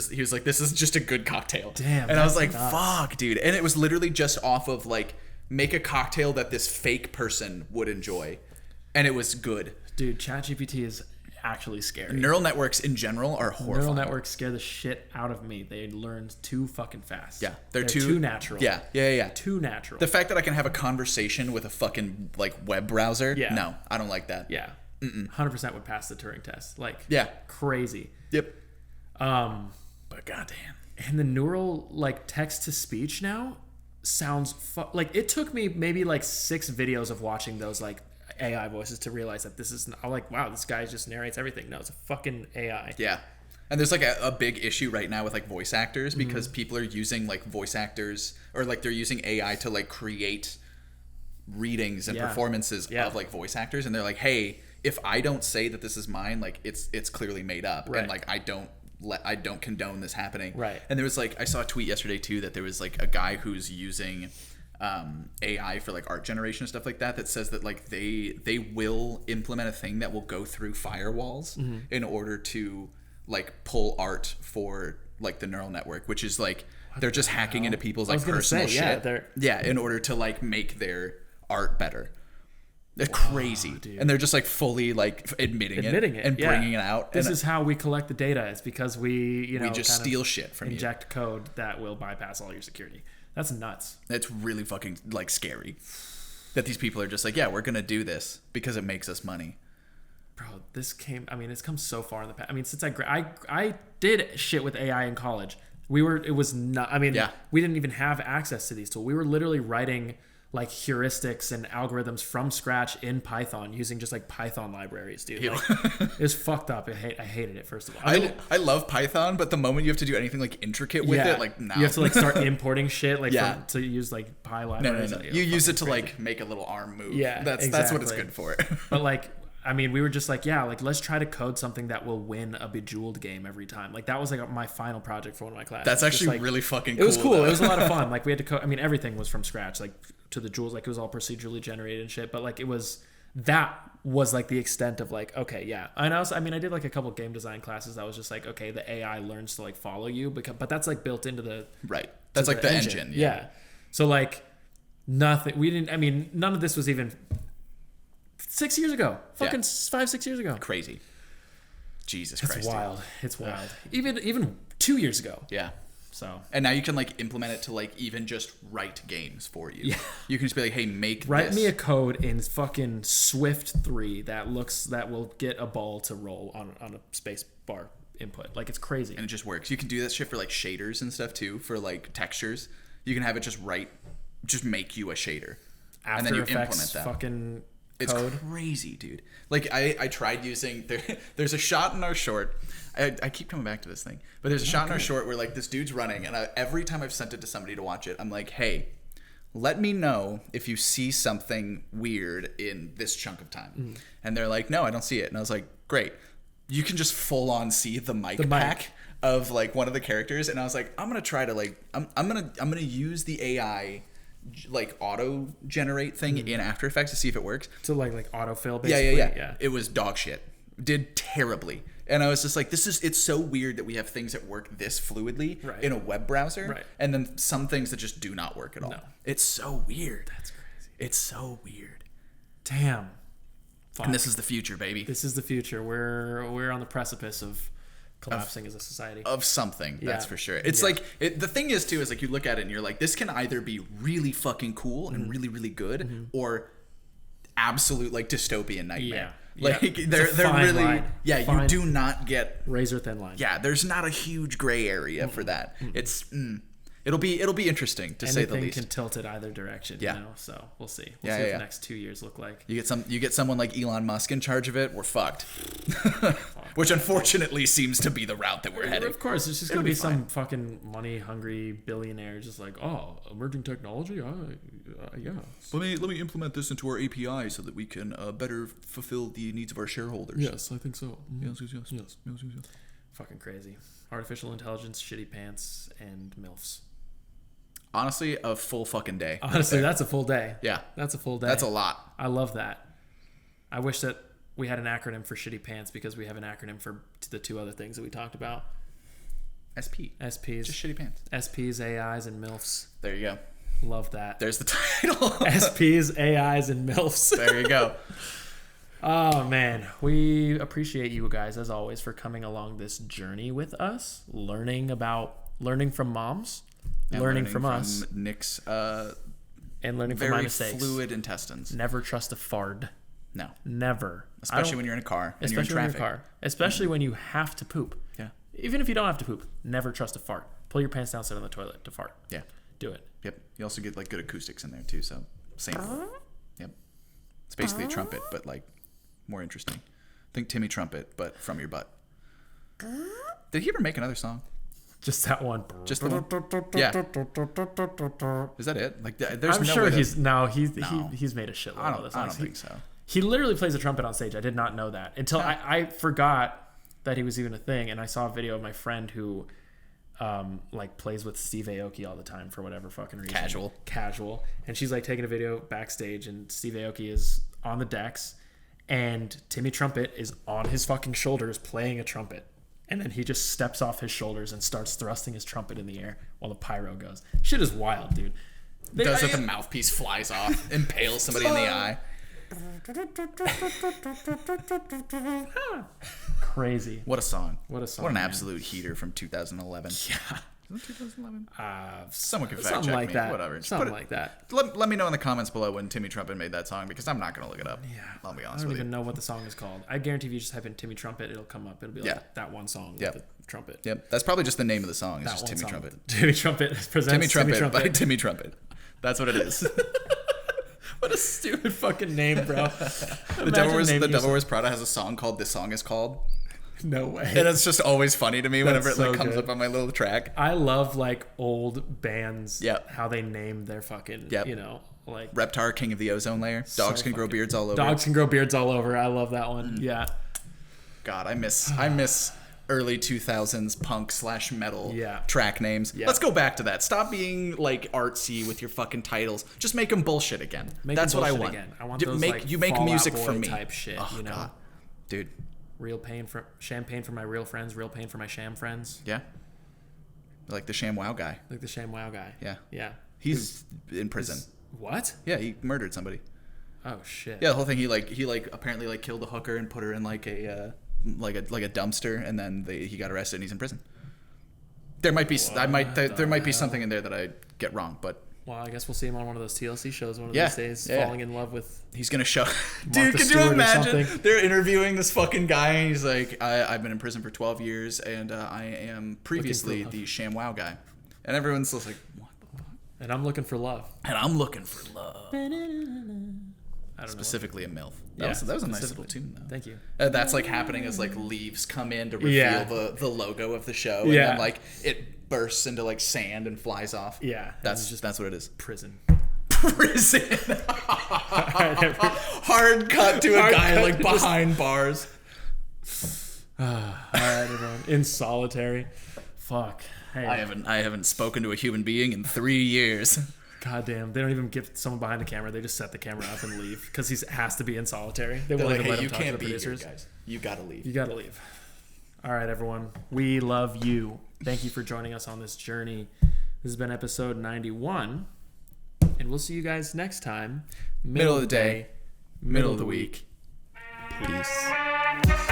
is just a good cocktail. Damn. And I was that's like, nuts. fuck, dude. And it was literally just off of like, make a cocktail that this fake person would enjoy, and it was good. Dude, ChatGPT is actually scary. Neural networks in general are horrifying. Neural networks scare the shit out of me. They learn too fucking fast. Yeah, they're too natural. Yeah. Too natural. The fact that I can have a conversation with a fucking like web browser, no, I don't like that. Yeah. 100% would pass the Turing test. Like, Yeah. crazy. Yep. But goddamn. And the neural like text to speech now sounds like it took me maybe like 6 videos of watching those like AI voices to realize that this is not, I'm like, wow, this guy just narrates everything. No, it's a fucking AI. Yeah. And there's like a big issue right now with like voice actors because people are using like voice actors or like they're using AI to like create readings and performances of like voice actors, and they're like, hey, if I don't say that this is mine, like it's clearly made up, and like I don't condone this happening. Right. And there was like I saw a tweet yesterday too that there was like a guy who's using AI for like art generation and stuff like that says that like they will implement a thing that will go through firewalls in order to like pull art for like the neural network, which is like they're just hacking into people's like personal shit. In order to like make their art better. They're crazy, dude. And they're just like fully like admitting it and bringing it out. This is how we collect the data. It's because we just steal shit from inject code that will bypass all your security. That's nuts. It's really fucking like scary that these people are just like, yeah, we're gonna do this because it makes us money. Bro, it's come so far in the past. I mean, since I did shit with AI in college. We didn't even have access to these tools. We were literally writing like heuristics and algorithms from scratch in Python using just like Python libraries, dude. Like, it was fucked up. I hated it, first of all. I love Python, but the moment you have to do anything like intricate with it, like now you have to like start importing shit like to use like Py libraries. No. You use it to like make a little arm move. Yeah, that's what it's good for. But like, I mean, we were just like, let's try to code something that will win a Bejeweled game every time. Like that was like my final project for one of my classes. That's actually like, really fucking cool. It was cool. It was a lot of fun. Like we had to code. I mean, everything was from scratch, like to the jewels. Like it was all procedurally generated and shit. But like that was like the extent of like, okay, yeah. And I did like a couple game design classes that was just like, okay, the AI learns to like follow you, but that's like built into the That's like the engine. Yeah. So like nothing. None of this was even 6 years ago. Fucking 5-6 years ago. Crazy. Jesus Christ. It's wild. Even 2 years ago. Yeah. So. And now you can like implement it to like even just write games for you. Yeah. You can just be like, hey, write me a code in fucking Swift 3 that will get a ball to roll on a space bar input. Like it's crazy. And it just works. You can do that shit for like shaders and stuff too, for like textures. You can have it just make you a shader. And then you implement that. Fucking it's code. Crazy, dude. Like I tried using there's a shot in our short. I keep coming back to this thing, but there's a shot in our short where like this dude's running, and every time I've sent it to somebody to watch it, I'm like, hey, let me know if you see something weird in this chunk of time. And they're like, no, I don't see it. And I was like, great. You can just full on see the mic pack of like one of the characters, and I was like, I'm gonna try to like I'm gonna use the AI like auto generate thing in After Effects to see if it works. To like autofill basically. Yeah. It was dog shit. Did terribly. And I was just like, it's so weird that we have things that work this fluidly in a web browser, and then some things that just do not work at all. No. It's so weird. That's crazy. It's so weird. Damn. Fuck. And this is the future, baby. This is the future. We're on the precipice of collapsing as a society. Of something, that's for sure. It's like, the thing is too, is like you look at it and you're like, this can either be really fucking cool and really, really good, or absolute like dystopian nightmare. Like they're really line. You do not get razor thin line. Yeah, there's not a huge gray area for that. It's it'll be interesting to say the least. Anything can tilt it either direction, you know. So we'll see. We'll see what the next 2 years look like. You get someone like Elon Musk in charge of it, we're fucked. Which unfortunately seems to be the route that we're heading. Of course, it's just gonna be some fucking money hungry billionaire just like, oh, emerging technology, yeah. Let me implement this into our API so that we can better fulfill the needs of our shareholders. Yes, I think so. Yes. Fucking crazy. Artificial intelligence, shitty pants, and MILFs. Honestly, a full fucking day. Honestly, that's a full day. Yeah. That's a full day. That's a lot. I love that. I wish that we had an acronym for shitty pants because we have an acronym for the two other things that we talked about. SPs. Just shitty pants. SPs, AIs, and MILFs. There you go. Love that. There's the title. SPs, AIs, and MILFs. There you go. Oh, man. We appreciate you guys, as always, for coming along this journey with us, learning from moms, learning from us. Nick's and learning from my mistakes. Very fluid intestines. Never trust a fard. No. Never. Especially when you're in a car and you're in traffic. Especially when you have to poop. Yeah. Even if you don't have to poop, never trust a fart. Pull your pants down, sit on the toilet to fart. Yeah. Do it. Yep. You also get like good acoustics in there too, so same. Yep. It's basically a trumpet, but like more interesting. Think Timmy Trumpet, but from your butt. Did he ever make another song? Just that one. Just the one? Yeah. Is that it? Like, there's I'm no sure way he's made a shitload of those songs. I don't think so. He literally plays a trumpet on stage. I did not know that until I forgot that he was even a thing, and I saw a video of my friend who like plays with Steve Aoki all the time for whatever fucking reason. Casual. And she's like taking a video backstage, and Steve Aoki is on the decks, and Timmy Trumpet is on his fucking shoulders playing a trumpet. And then he just steps off his shoulders and starts thrusting his trumpet in the air while the pyro goes. Shit is wild, dude. Does it, the mouthpiece flies off, impales somebody in the eye. Crazy. What a song. What a song. What an man. absolute heater from 2011. Yeah. Was it 2011? Someone can fact Something check like me. that. Whatever. Just Something like that. Let me know in the comments below when Timmy Trumpet made that song, because I'm not going to look it up. Yeah. I'll be I honest don't with even you. know what the song is called. I guarantee if you just type in Timmy Trumpet, it'll come up. It'll be like that one song with the trumpet. Yep. That's probably just the name of the song. It's That just one Timmy song Trumpet. with Timmy Trumpet presents Timmy Trumpet by Timmy Trumpet. That's what it is. What a stupid fucking name, bro. The Devil Wears Prada has a song called "This Song Is Called." No way. And it's just always funny to me whenever it so comes good. up on my little track. I love like old bands. Yep. How they name their fucking. Yep. You know, like Reptar, King of the Ozone Layer. Dogs can grow beards all over. Dogs can grow beards all over. I love that one. Yeah. God, I miss early 2000s punk / metal track names. Yeah. Let's go back to that. Stop being like artsy with your fucking titles. Just make them bullshit again. That's what I want. Again. I want those you make Fall Out music Boy for me type shit. Oh, you know, God. Dude. Champagne for my real friends, real pain for my sham friends. Yeah. Like the ShamWow guy. Like the ShamWow guy. Yeah. Yeah. He's in prison. What? Yeah, he murdered somebody. Oh shit. Yeah, the whole thing. He apparently like killed a hooker and put her in like a dumpster, and then he got arrested and he's in prison. There might be there might be something in there that I get wrong, but well, I guess we'll see him on one of those TLC shows one of Yeah, these days, yeah. falling in love with. he's gonna show. Dude, Martha could you Stewart or imagine? something. They're interviewing this fucking guy, and he's like, "I've been in prison for 12 years, and I am previously the ShamWow guy," and everyone's just like, "What the fuck?" And I'm looking for love. And I'm looking for love. I don't Specifically a MILF. know. That was a nice specifically. little tune, though. Thank you. That's like happening as like leaves come in to reveal Yeah. the logo of the show, and Yeah. then like it bursts into like sand and flies off. Yeah. That's what it is. Prison. Prison. Hard cut to a guy like behind bars. All right, everyone. In solitary. Fuck. Hey. I haven't spoken to a human being in 3 years. Goddamn. They don't even give someone behind the camera. They just set the camera up and leave because he has to be in solitary. They They're won't like, even hey, let him you talk to can't the be here, producers. guys. You gotta leave. You gotta leave. All right, everyone. We love you. Thank you for joining us on this journey. This has been episode 91. And we'll see you guys next time. Middle of the day, middle of the week. Peace.